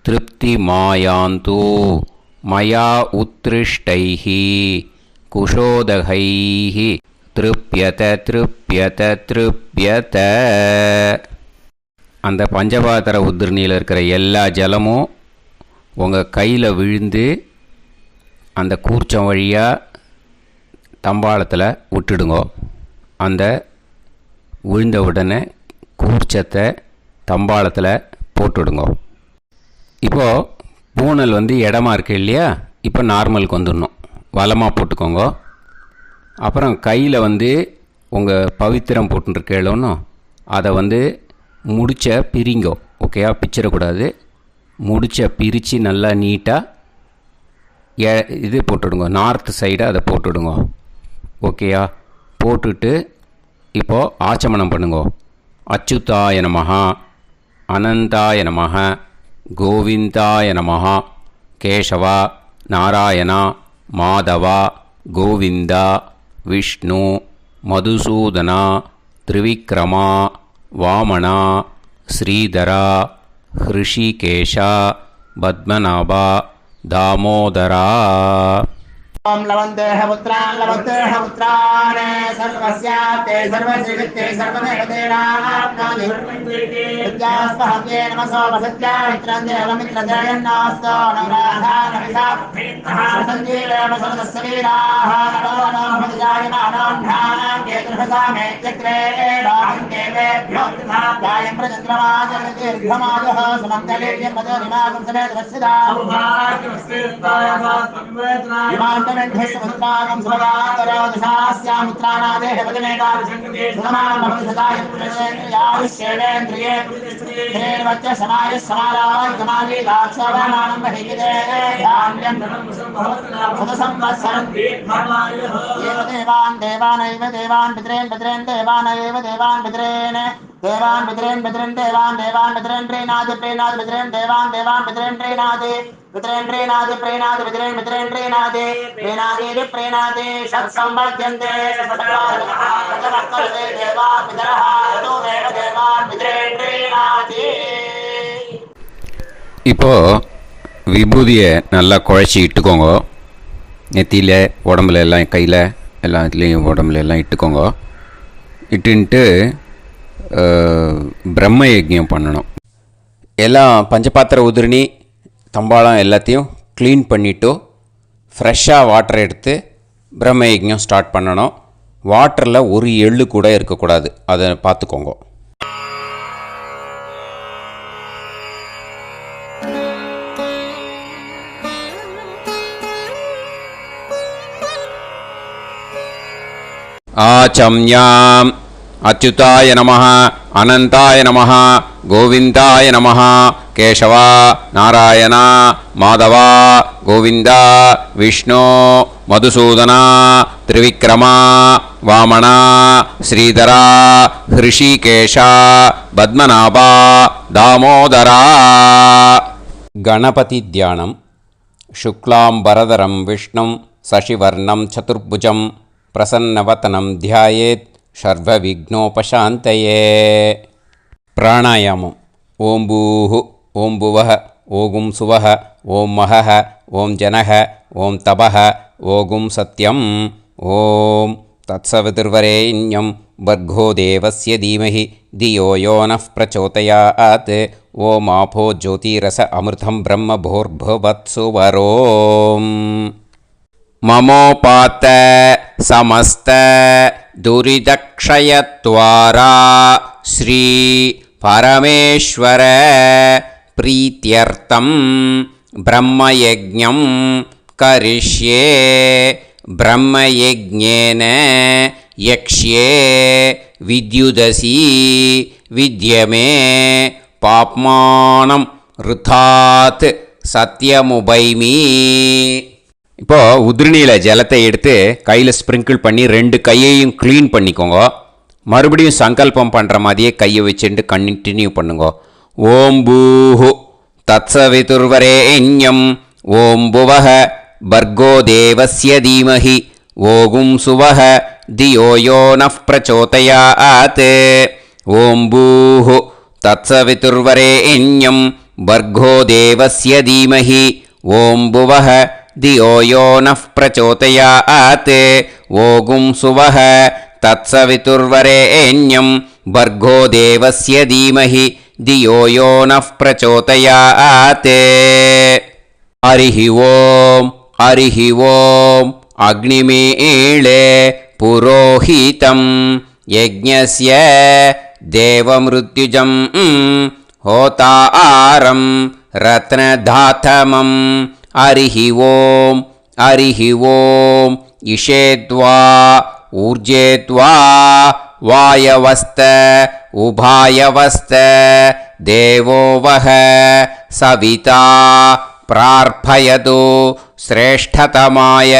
திருப்தி மாயாந்து மயா உத்ருஷ்டைः குஷோதகைः திருப்யத திருப்யத திருப்யத. அந்த பஞ்சபாத்திர உதிரணியில் இருக்கிற எல்லா ஜலமும் உங்கள் கையில் விழுந்து அந்த கூர்ச்சம் வழியாக தம்பாளத்தில் விட்டுடுங்கோ. அந்த விழுந்த உடனே கூர்ச்சத்தை தம்பாளத்தில் போட்டுவிடுங்கோ. இப்போது பூனல் இடமா இருக்கு இல்லையா, இப்போ நார்மலுக்கு வந்துடணும். வலமாக போட்டுக்கோங்க. அப்புறம் கையில் உங்கள் பவித்திரம் போட்டுருக்கேளோன்னு அதை முடிச்ச பிரிங்கோ. ஓகேயா, பிச்சிடக்கூடாது. முடிச்ச பிரித்து நல்லா நீட்டாக இது போட்டுவிடுங்க. நார்த் சைடு அதை போட்டுவிடுங்க. ஓகேயா, போட்டுட்டு இப்போது ஆச்சமனம் பண்ணுங்க. அச்சுதாய நமஹ, அனந்தாய நமஹ, கோவிந்தாய நமஹ, கேசவா, நாராயணா, மாதவா, கோவிந்தா, விஷ்ணு, மதுசூதனா, திரிவிக்ரமா, வாமனா, ஸ்ரீதரா, ஹிருஷிகேஷா, பத்மநாபா, தாமோதரா. ओम लवन्तेह पुत्रान् लवन्तेह पुत्रान् सर्वस्याप्ते सर्वश्रीवित्ते सर्वदेवतेनाप्नोति विद्यास्पहव्ये नमसो वसत्या मित्रं देवमित्रजयन्नास्तो नवराधानविषाः सञ्जीवेम सर्वस्वीराः नवोनोमजायमानोऽन्धानां केतुर्भसामेत्यग्रे देवेभ्यो गायं प्रचन्द्रमाजगतिर्घमाजः सुमङ्गलेर्यं मदोनिमागं समेतवस्सिदा विमानमेध्यस्वस्तागं सुभगान्तरोदशास्यामित्राणादेह वदनेकार्जन्ते सुमान् भवसदाय पुरुषेन्द्रियायुष्येवेन्द्रिये हेर्वच्च समायः समाराय कमाली दाक्षाभामानं बहिगिदे धान्यं सदसंवत्सरं एव देवान् देवानैव देवान् पितॄन् पितॄन् देवानैव देवान् पितॄन् देवान् पितॄन् पितॄन् देवान् देवान् पितॄन् प्रीणाति प्रीणाति पितॄन् देवान् देवान् पितॄन् प्रीणाति पितॄन् प्रीणाति प्रीणाति पितॄन् पितॄन् प्रीणाति प्रीणाति प्रीणाति षट्संवर्ध्यन्ते षट्वर्तते देवा पितरः ततो देव देवान् पितॄन् प्रीणाति. இப்போ விபூதியை நல்லா குழச்சி இட்டுக்கோங்க. நெத்தியில், உடம்புல எல்லாம், கையில் எல்லாத்துலேயும் உடம்புல எல்லாம் இட்டுக்கோங்க. இட்டுன்ட்டு பிரம்ம யஜ்ஞம் பண்ணணும். எல்லாம் பஞ்சபாத்திர உதிரணி தம்பாளம் எல்லாத்தையும் க்ளீன் பண்ணிவிட்டு ஃப்ரெஷ்ஷாக வாட்டர் எடுத்து பிரம்ம யஜ்ஞம் ஸ்டார்ட் பண்ணணும். வாட்டரில் ஒரு எள்ளு கூட இருக்கக்கூடாது, அதை பார்த்துக்கோங்க. ஆச்சம்யாம் அச்சுதாய நமஹ, அனந்தாய நமஹ, கோவிந்தாய நமஹ, கேசவா, நாராயணா, மாதவா, கோவிந்தா, விஷ்ணு, மதுசூதனா, திரிவிக்ரமா, வாமனா, ஸ்ரீதரா, ஹிருஷிகேஷா, பத்மநாபா, தாமோதரா. கணபதி தியானம். சுக்லாம்பரதரம் விஷ்ணும் சசிவர்ணம் சதுர்புஜம் பிரசன்னவதனம் தியாயேத் சர்வவிக்னோபசாந்தயே. பிராணாயாமம். ஓம் பூஹு, ஓம் புவஹ, ஓகும் சுவஹ, ஓம் மஹஹ, ஓம் ஜனஹ, ஓம் தபஹ, ஓகும் சத்யம். ஓம் தத்சவிதுர்வரேண்யம் வர்கோ தேவஸ்ய தீமஹி தியோ யோ நः பிரச்சோதயாத். ஓம் ஆபோ ஜோதிரஸ அமிர்தம் பிரம்ம भूर्भुवत्सुवरोम्. ममोपात समस्त दुरिदक्षयत्वारा श्री परमेश्वर प्रीत्यर्थं ब्रह्मयज्ञं करिष्ये. ब्रह्मयज्ञेन यक्ष्ये विद्युदसि विद्यमे पाप्मानं ऋथात् सत्यमुपैमि. இப்போது உதிரணியில் ஜலத்தை எடுத்து கையில் ஸ்ப்ரிங்கிள் பண்ணி 2 கையையும் க்ளீன் பண்ணிக்கோங்க. மறுபடியும் சங்கல்பம் பண்ணுற மாதிரியே கையை வச்சுட்டு கண்டினியூ பண்ணுங்க. ஓம் பூஹு தத்சவிதுர்வரேண்யம் ஓம் புவஹ பர்கோ தேவஸ்ய தீமஹி ஓகும் சுவஹ தியோ யோ நः பிரச்சோதயாத். ஓம் பூஹு தத்சவிதுர்வரேண்யம் பர்கோ தேவஸ்ய தீமஹி ॐ भुवः धियो यो नः प्रचोदयात् ओगुं सुवः तत्सवितुर्वरेण्यं भर्गो देवस्य धीमहि धियो यो नः प्रचोदयात् हरिः ॐ अग्निमीळे पुरोहितं यज्ञस्य देवमृत्युजं होतारं रत्नधातमं हरिः ॐ इषेद्वा ऊर्जेद्वा वायवस्त उभायवस्त देवो वः सविता प्रार्थयतु श्रेष्ठतमाय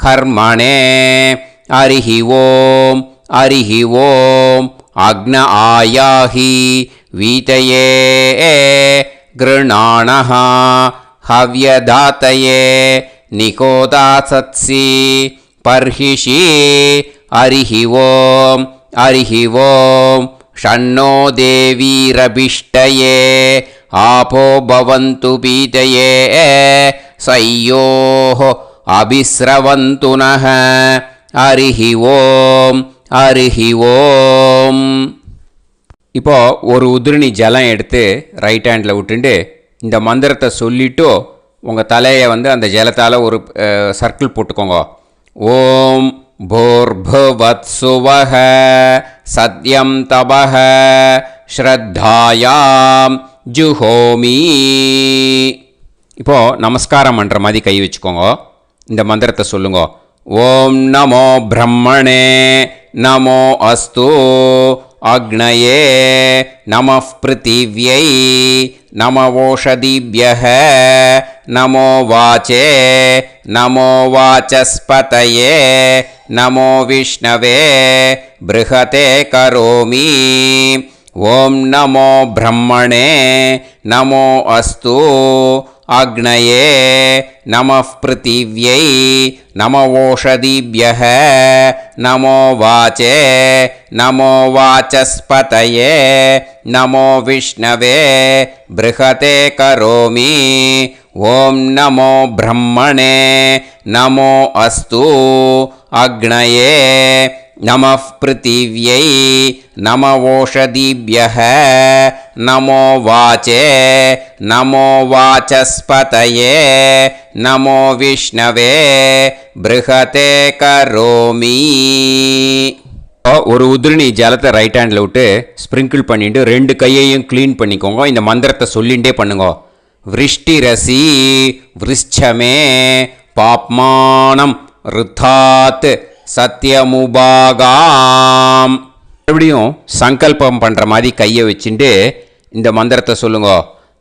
कर्मणे हरिः ॐ अग्न आयाहि वीतये गृणाणः हव्यदातये निकोदासत्सि पर्हिषि हरिः ॐ षण्णो देवीरभिष्टये आपो भवन्तु पीतये सयोः अभिस्रवन्तु नः हरिः ॐ இப்போ ஒரு உதிரணி ஜலம் எடுத்து ரைட் ஹேண்டில் விட்டுண்டு இந்த மந்திரத்தை சொல்லிவிட்டு உங்கள் தலையை வந்து அந்த ஜலத்தால் ஒரு சர்க்கிள் போட்டுக்கோங்க. ஓம் भूर्भुवत्सुवः सत्यं तपः ஸ்ரத்தாயாம் ஜுஹோமி. இப்போது நமஸ்காரம் பண்ணுற மாதிரி கை வச்சுக்கோங்க. இந்த மந்திரத்தை சொல்லுங்க. ஓம் நமோ பிரம்மணே நமோ அஸ்து அக்னயே நமः பிருத்திவ்யை நம ஓஷதிभ्यः நமோ வாச்சே நமோ வாசஸ்பதயே நமோ விஷ்ணவே ப்ருஹதே கரோமி. ஓம் நமோ பிரம்மணே நமோ அஸ்து அக்னயே நமः பிருத்திவ்யை நம ஓஷதிभ्यः நமோ வாச்சே நமோ வாசஸ்பதயே நமோ விஷ்ணவே ப்ருஹதே கரோமி. ஓம் நமோ பிரம்மணே நமோ அஸ்து அக்னயே நமः பிருத்திவ்யை நம ஓஷதிभ्यः நமோ வாச்சே நமோ வாசஸ்பதயே நமோ விஷ்ணவே ப்ருஹதே கரோமி. ஒரு உதிரணி ஜலத்தை ரைட் ஹேண்டில் விட்டு ஸ்ப்ரிங்கிள் பண்ணிட்டு ரெண்டு கையையும் க்ளீன் பண்ணிக்கோங்க. இந்த மந்திரத்தை சொல்லிகிட்டே பண்ணுங்க. விருஷ்டிரசி விருஷ்சமே பாப்மானம் ருத்தாத் சத்யமுபாகாம். மறுபடியும் சங்கல்பம் பண்ணுற மாதிரி கையை வச்சுட்டு இந்த மந்திரத்தை சொல்லுங்க.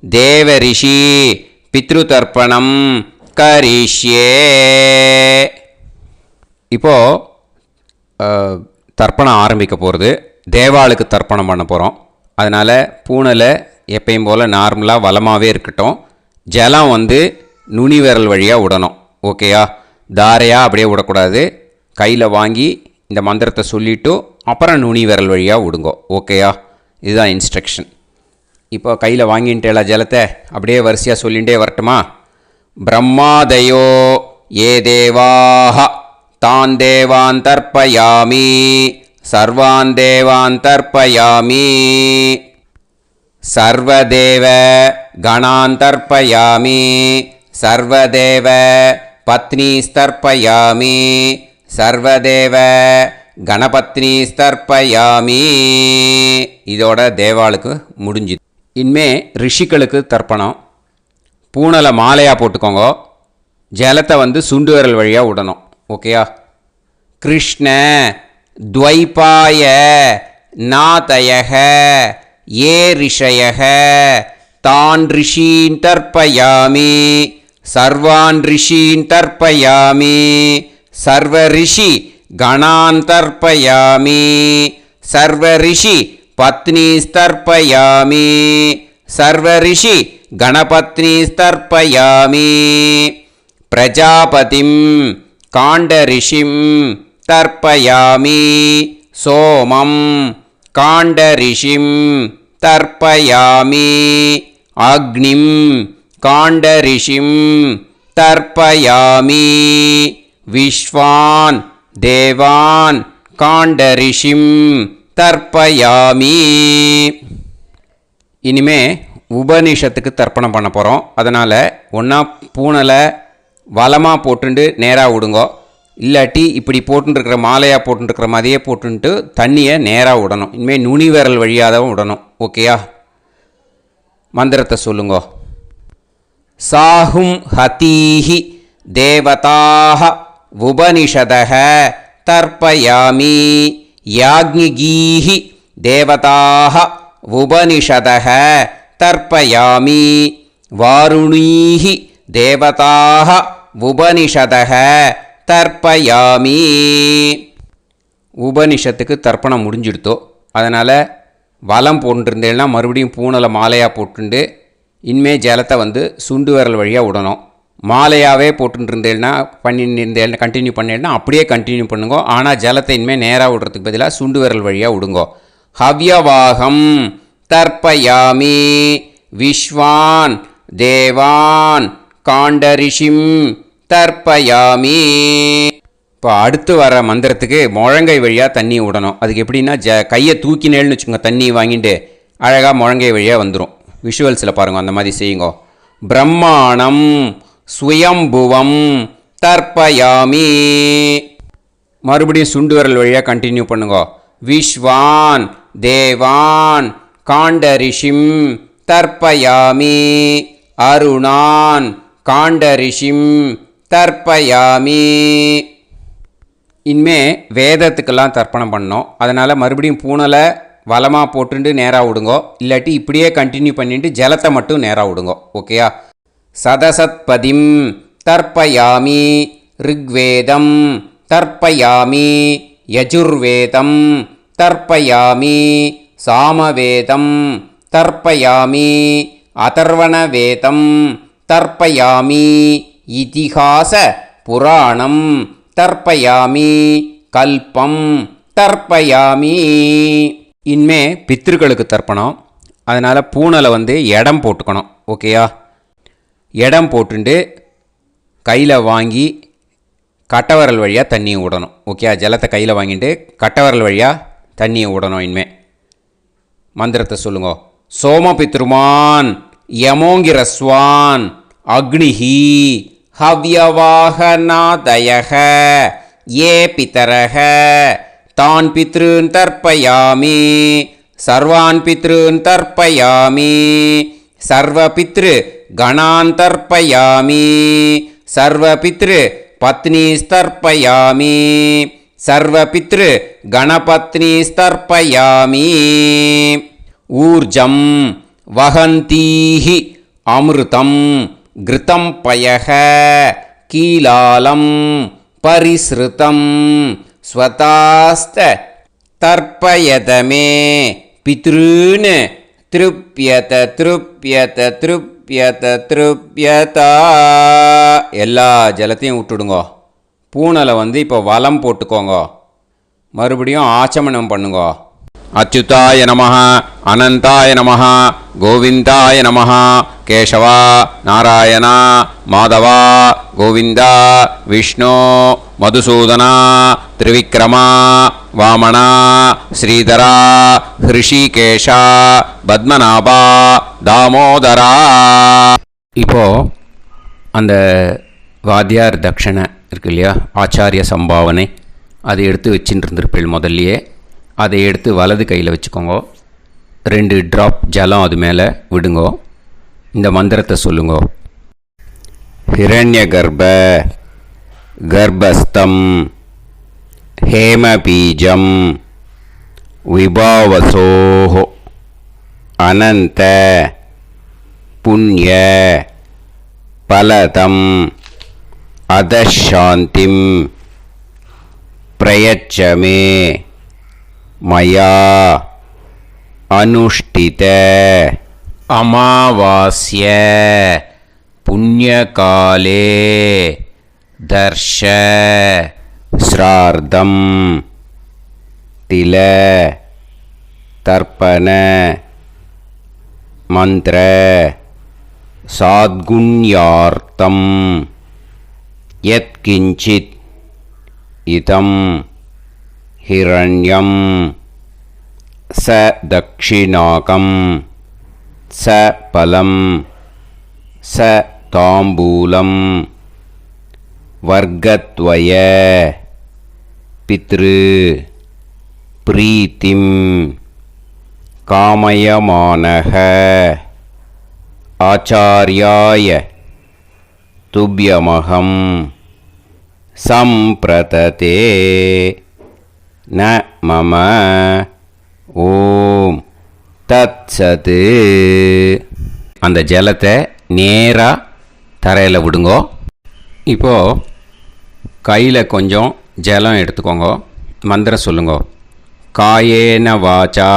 தேவ ரிஷி பித்ரு தர்ப்பணம் கரிஷ்யே. இப்போது தர்ப்பணம் ஆரம்பிக்க போகிறது. தேவாளுக்கு தர்ப்பணம் பண்ண போகிறோம். அதனால் பூனலை எப்பயும் போல் நார்மலாக வளமாகவே இருக்கட்டும். ஜலம் வந்து நுனி விரல் வழியாக விடணும். ஓகேயா? தாரையாக அப்படியே விடக்கூடாது. கையில் வாங்கி இந்த மந்திரத்தை சொல்லிவிட்டு அப்புறம் நுனி விரல் வழியாக விடுங்கோ. ஓகேயா? இதுதான் இன்ஸ்ட்ரக்ஷன். இப்போ கையில் வாங்கிட்டேல ஜலத்தை அப்படியே வரிசையாக சொல்லிகிட்டே வரட்டுமா? பிரம்மாதயோ ஏ தேவாஹ தான் தேவான் தர்ப்பயாமி சர்வான் தேவான் தர்ப்பயாமி சர்வதேவ கணான் தர்ப்பயாமி சர்வதேவ பத்னீஸ்தர்ப்பயாமி சர்வதேவ கணபத்னீஸ்தர்ப்பயாமி. இதோட தேவாளுக்கு முடிஞ்சுது. இனிமே ரிஷிகளுக்கு தர்ப்பணம். பூனலை மாலையாக போட்டுக்கோங்க. ஜலத்தை வந்து சுண்டு விரல் வழியாக விடணும். ஓகேயா? கிருஷ்ண துவைபாய நாதயக ஏ ரிஷயக தான் ரிஷீன் தர்ப்பயாமி சர்வான் ரிஷீன் தர்ப்பயாமி சர்வ ரிஷி கணான் தர்ப்பயாமி சர்வ ரிஷி பத்னீஸ்தர்ப்பயாமி சர்வ ரிஷி கணபத்னீஸ்தர்ப்பயாமி பிரஜாபதிம் காண்டரிஷிம் தர்ப்பயாமி சோமம் காண்டரிஷிம் தர்ப்பயாமி அக்னிம் काण्डऋषिं तर्पयामि विश्वान् देवान् काण्डऋषिं तर्पयामि இனிமே உபனிஷத்துக்கு தர்ப்பணம் பண்ண போகிறோம். அதனால் ஒன்றா பூனலை வலமாக போட்டுண்டு நேராக விடுங்கோ, இல்லாட்டி இப்படி போட்டுருக்கிற மாலையாக போட்டுருக்கிற மாதிரியே போட்டுன்ட்டு தண்ணியை நேராக விடணும். இனிமேல் நுனி விரல் வழியாக தான் விடணும். ஓகேயா? மந்திரத்தை சொல்லுங்கோ. சாஹும் ஹதீஹி தேவதாக உபனிஷதக தர்ப்பயாமி யாக்ஞிகீஹி தேவதாக உபனிஷதக தர்ப்பயாமி வாருணீஹி தேவதாக உபனிஷதக தர்ப்பயாமி. உபனிஷத்துக்கு தர்ப்பணம் முடிஞ்சிடுத்தோ, அதனால் வலம் போட்டுருந்தேன்னா மறுபடியும் பூனலை மாலையாக போட்டுண்டு இனிமே ஜலத்தை சுண்டு விரல் வழியாக விடணும். மாலையாகவே போட்டுருந்தேன்னா பண்ணியிருந்தேன் கண்டினியூ பண்ணேன்னா அப்படியே கண்டினியூ பண்ணுங்க. ஆனால் ஜலத்தை இனிமேல் நேராக விடுறதுக்கு பதிலாக சுண்டு விரல் வழியாக விடுங்கோ. ஹவ்யவாகம் தர்ப்பயாமி விஸ்வான் தேவான் காண்டரிஷிம் தர்ப்பயாமி. இப்போ அடுத்து வர மந்திரத்துக்கு முழங்கை வழியாக தண்ணி விடணும். அதுக்கு எப்படின்னா கையை தூக்கினேன்னு வச்சுக்கோங்க, தண்ணி வாங்கிட்டு அழகாக முழங்கை வழியாக வந்துடும். விஷுவல்ஸில் பாருங்கள், அந்த மாதிரி செய்யுங்க. பிரம்மாணம் சுயம்புவம் தர்ப்பயாமி. மறுபடியும் சுண்டு விரல் வழியாக கண்டினியூ பண்ணுங்க. விஸ்வான் தேவான் காண்டரிஷிம் தர்ப்பயாமி அருணான் காண்டரிஷிம் தர்ப்பயாமி. இனிமே வேதத்துக்கெல்லாம் தர்ப்பணம் பண்ணோம். அதனால் மறுபடியும் பூனலை வலமாக போட்டுட்டு நேராக விடுங்கோ, இல்லாட்டி இப்படியே கண்டினியூ பண்ணிட்டு ஜலத்தை மட்டும் நேராக விடுங்கோ. ஓகேயா? சதசத்பதிம் தர்ப்பயாமி ரிக்வேதம் தர்ப்பயாமி யஜுர்வேதம் தர்ப்பயாமி சாமவேதம் தர்ப்பயாமி அதர்வணவேதம் தர்ப்பயாமி இதிகாச புராணம் தர்ப்பயாமி கல்பம் தர்ப்பயாமி. இனிமே பித்ருக்களுக்கு தர்ப்பணம். அதனால் பூனலை இடம் போட்டுக்கணும். ஓகேயா? இடம் போட்டுண்டு கையில் வாங்கி கட்டவரல் வழியாக தண்ணியை விடணும். ஓகேயா? ஜலத்தை கையில் வாங்கிட்டு கட்டவரல் வழியாக தண்ணியை விடணும். இனிமே மந்திரத்தை சொல்லுங்க. சோமபித்ருமான் யமோங்கிரஸ்வான் அக்னிஹி ஹவ்யவாகநாதயக ஏ பிதரக தான் பித்ருன் தர்ப்பயாமி சர்வான் பித்ருன் தர்ப்பயாமி சர்வபித்ரு கணான் தர்ப்பயாமி சர்வபித்ரு பத்னிஸ்தர்ப்பயாமி சர்வபித்ரு கணபத்னிஸ்தர்ப்பயாமி. ஊர்ஜம் வஹந்தீஹி அமிர்தம் கிருதம் பயக கீலாலம் பரிஸ்ருதம் ஸ்வதாஸ்த தர்ப்பயதமே பித்ருன் திருப்யத திருப்யத திருப்யத திருப்யதா. எல்லா ஜலத்தையும் விட்டுடுங்கோ. பூனலை இப்போ வலம் போட்டுக்கோங்க. மறுபடியும் ஆச்சமனம் பண்ணுங்கோ. அச்சுதாய நமஹ அனந்தாய நமஹ கோவிந்தாய நமஹ கேசவா நாராயணா மாதவா கோவிந்தா விஷ்ணு மதுசூதனா திரிவிக்ரமா வாமனா ஸ்ரீதரா ஹிருஷிகேஷா பத்மநாபா தாமோதரா. இப்போது அந்த வாத்தியார் தட்சணை இருக்கு இல்லையா, ஆச்சாரிய சம்பாவனை, அதை எடுத்து வச்சுட்டு இருந்திருப்பேள் முதல்லையே. அதை எடுத்து வலது கையில் வச்சுக்கோங்க. 2 ட்ராப் ஜலம் அது மேலே விடுங்கோ. இந்த மந்திரத்தை சொல்லுங்கோ. ஹிரண்ய கர்ப்ப கர்ப்பஸ்தம் ஹேமபீஜம் விபாவசோஹோ அனந்த புண்ணிய பலதம் அதசாந்திம் பிரயச்சமே மயா அனுஷ்டித அமாவாஸ்ய புண்ணியகாலே தர்ஷ ஸ்ரார்த்தம் தில தர்ப்பண மந்திர சாத்குண்யார்த்தம் யத்கிஞ்சித் இதம் ஹிரண்யம் ச தக்ஷிணாகம் ச பலம் ச தாம்பூலம் வர்க்கத்வய பித்ரு பிரீத்திம் காமயமானஹ ஆச்சார்யாய துப்யமகம் சம்பிரததே ந மம ஓம் தத்சது. அந்த ஜலத்தை நேராக தரையில் விடுங்கோ. இப்போது கையில் கொஞ்சம் ஜலம் எடுத்துக்கோங்க. மந்திரம் சொல்லுங்க. காயேன வாச்சா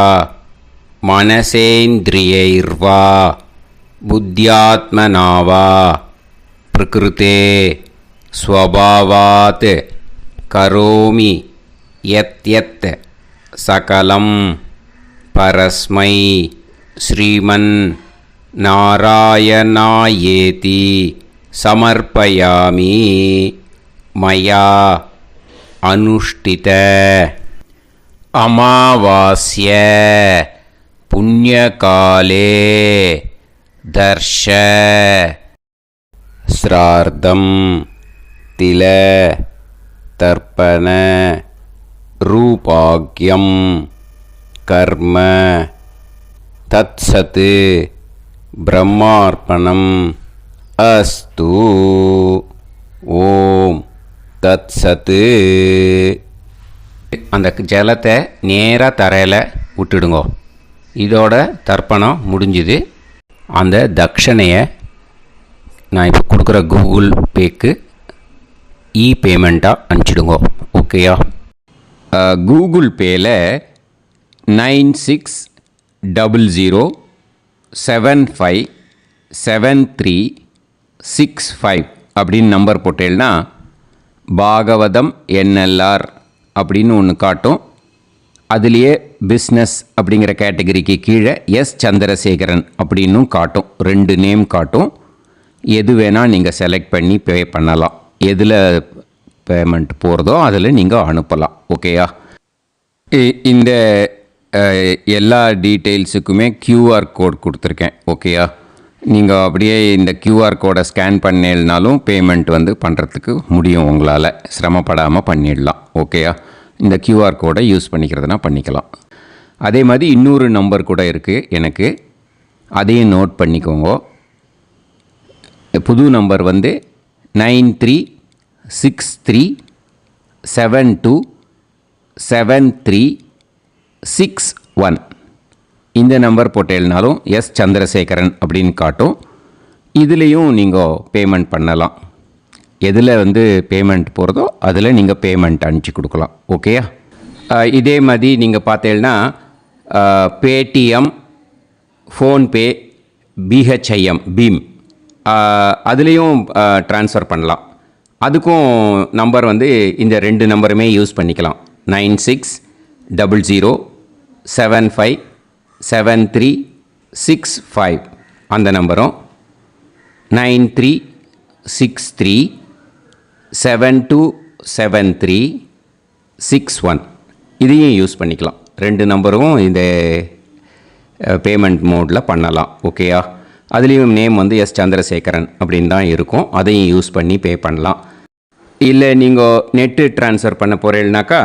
மனசேந்திரியைர்வா புத்தியாத்மனாவா பிரகிருதே ஸ்வபாவாத் கரோமி யத் சகலம் பரஸ்மை ஸ்ரீமன் நாராயணாயேதி சமர்ப்பயாமி மயா அனுஷ்டித அமாவாஸ்ய புண்ணியகாலே தர்ஷ ஸ்ரார்த்தம் தில தர்ப்பண ரூபாக்யம் கர்ம தத்சத் பிரம்மார்ப்பணம் அஸ்து. ஓம் தத்சத். அந்த ஜலத்தை நேராக தரையில் விட்டுடுங்கோ. இதோட தர்ப்பணம் முடிஞ்சுது. அந்த தட்சணையை நான் இப்போ கொடுக்குற கூகுள் பேக்கு பேமெண்ட்டாக அனுப்பிச்சிடுங்கோ. ஓகேயா? கூகுள் பேயில் 9600757365 அப்படின்னு நம்பர் போட்டேன்னா பாகவதம் NLR அப்படின்னு ஒன்று காட்டும். அதுலேயே பிஸ்னஸ் அப்படிங்கிற கேட்டகரிக்கு கீழே எஸ் சந்திரசேகரன் அப்படின்னும் காட்டும். 2 நேம் காட்டும். எது வேணால் நீங்கள் செலக்ட் பண்ணி பே பண்ணலாம். எதில் பேமெண்ட் போகிறதோ அதில் நீங்கள் அனுப்பலாம். ஓகேயா? இந்த எல்லா டீட்டெயில்ஸுக்குமே QR கோட் கொடுத்துருக்கேன். ஓகேயா? நீங்கள் அப்படியே இந்த QR கோடை ஸ்கேன் பண்ணேன்னாலும் பேமெண்ட் பண்ணுறதுக்கு முடியும். உங்களால் சிரமப்படாமல் பண்ணிடலாம். ஓகேயா? இந்த QR கோடை யூஸ் பண்ணிக்கிறதுனா பண்ணிக்கலாம். அதே மாதிரி இன்னொரு நம்பர் கூட இருக்குது எனக்கு. அதையும் நோட் பண்ணிக்கோங்க. புது நம்பர் 9363727361. இந்த நம்பர் போட்டேல்னாலும் எஸ் சந்திரசேகரன் அப்படின்னு காட்டும். இதுலேயும் நீங்கள் பேமெண்ட் பண்ணலாம். எதில் பேமெண்ட் போகிறதோ அதில் நீங்கள் பேமெண்ட் அனுப்பிச்சி கொடுக்கலாம். ஓகேயா? இதே மாதிரி நீங்கள் பார்த்தேன்னா பேடிஎம், ஃபோன்பே, பிஹெச்ஐஎம், பீம் அதுலேயும் ட்ரான்ஸ்ஃபர் பண்ணலாம். அதுக்கும் நம்பர் இந்த 2 நம்பருமே யூஸ் பண்ணிக்கலாம். 9600757365 அந்த நம்பரும் 9363727361 இதையும் யூஸ் பண்ணிக்கலாம். 2 நம்பரும் இந்த பேமெண்ட் மோடில் பண்ணலாம். ஓகேயா? அதுலேயும் நேம் எஸ் சந்திரசேகரன் அப்படின்னு தான் இருக்கும். அதையும் யூஸ் பண்ணி பே பண்ணலாம். இல்லை நீங்கள் நெட்டு ட்ரான்ஸ்ஃபர் பண்ண போகிறீங்கனாக்கா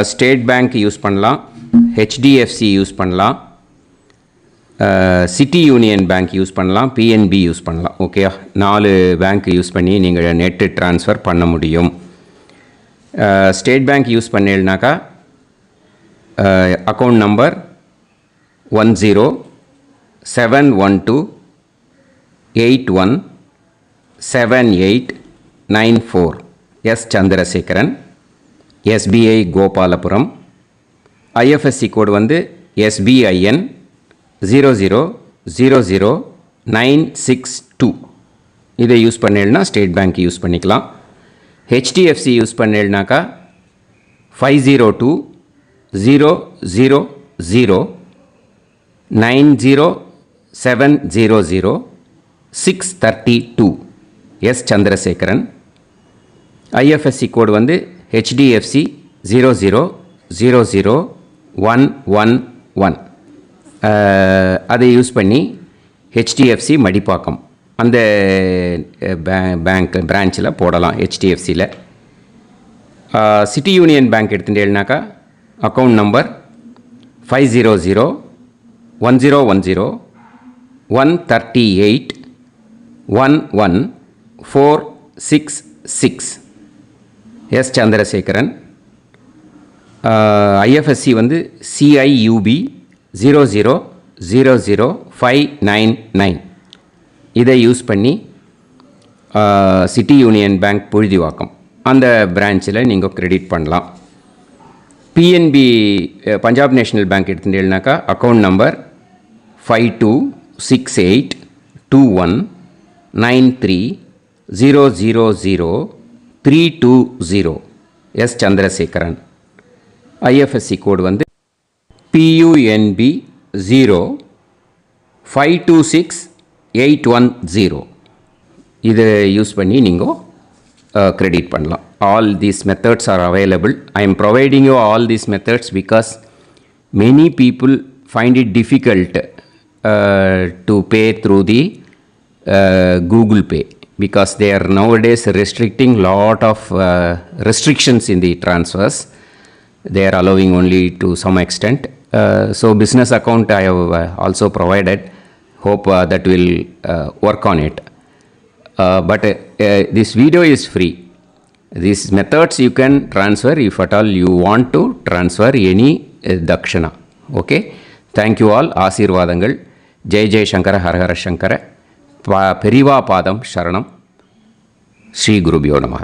ஸ்டேட் பேங்க் யூஸ் பண்ணலாம், HDFC யூஸ் பண்ணலாம், சிட்டி யூனியன் பேங்க் யூஸ் பண்ணலாம், PNB யூஸ் பண்ணலாம். ஓகேயா? 4 பேங்க் யூஸ் பண்ணி நீங்கள் நெட்டு ட்ரான்ஸ்ஃபர் பண்ண முடியும். ஸ்டேட் பேங்க் யூஸ் பண்ணீங்கனாக்கா account number 1071281789 S Chandrasekaran, SBI Gopalapuram. IFSC code SBIN 0000962. இதை யூஸ் பண்ணேன்னா ஸ்டேட் பேங்க் யூஸ் பண்ணிக்கலாம். HDFC யூஸ் பண்ணேன்னாக்கா 502000900700 632 எஸ் சந்திரசேகரன். ஐஎஃப்எஸ்சி கோடு வந்து HDFC 0000111. அதை யூஸ் பண்ணி HDFC மடிப்பாக்கம் அந்த பேங்க் பிரான்ச்சில் போடலாம். HDFCயில் சிட்டி யூனியன் பேங்க் எடுத்துட்டேன்னாக்கா account number 5001010381146 S Chandrasekaran. IFSC வந்து CIUB 0000599. இதை யூஸ் பண்ணி சிட்டி யூனியன் பேங்க் புழுதிவாக்கம் அந்த பிரான்ச்சில் நீங்கள் கிரெடிட் பண்ணலாம். PNB பஞ்சாப் நேஷ்னல் பேங்க் எடுத்துட்டேன்னாக்கா account number 52682193000320 S Chandrasekaran. IFSC code வந்து PUNB 0526810. இதை யூஸ் பண்ணி நீங்கள் கிரெடிட் பண்ணலாம். All these methods are available. I am providing you all these methods because many people find it difficult to pay through the Google Pay because they are nowadays restricting lot of restrictions in the transfers. They are allowing only to some extent. So business account I have also provided. Hope that will work on it. But this video is free. These methods you can transfer if at all you want to transfer any dakshana. Okay. Thank you all. ஆசீர்வாதங்கள். ஜெய் ஜெய் சங்கர ஹரஹர சங்கர. பெரிவா பாதம் சரணம். ஸ்ரீ குருபியோ நமஹ.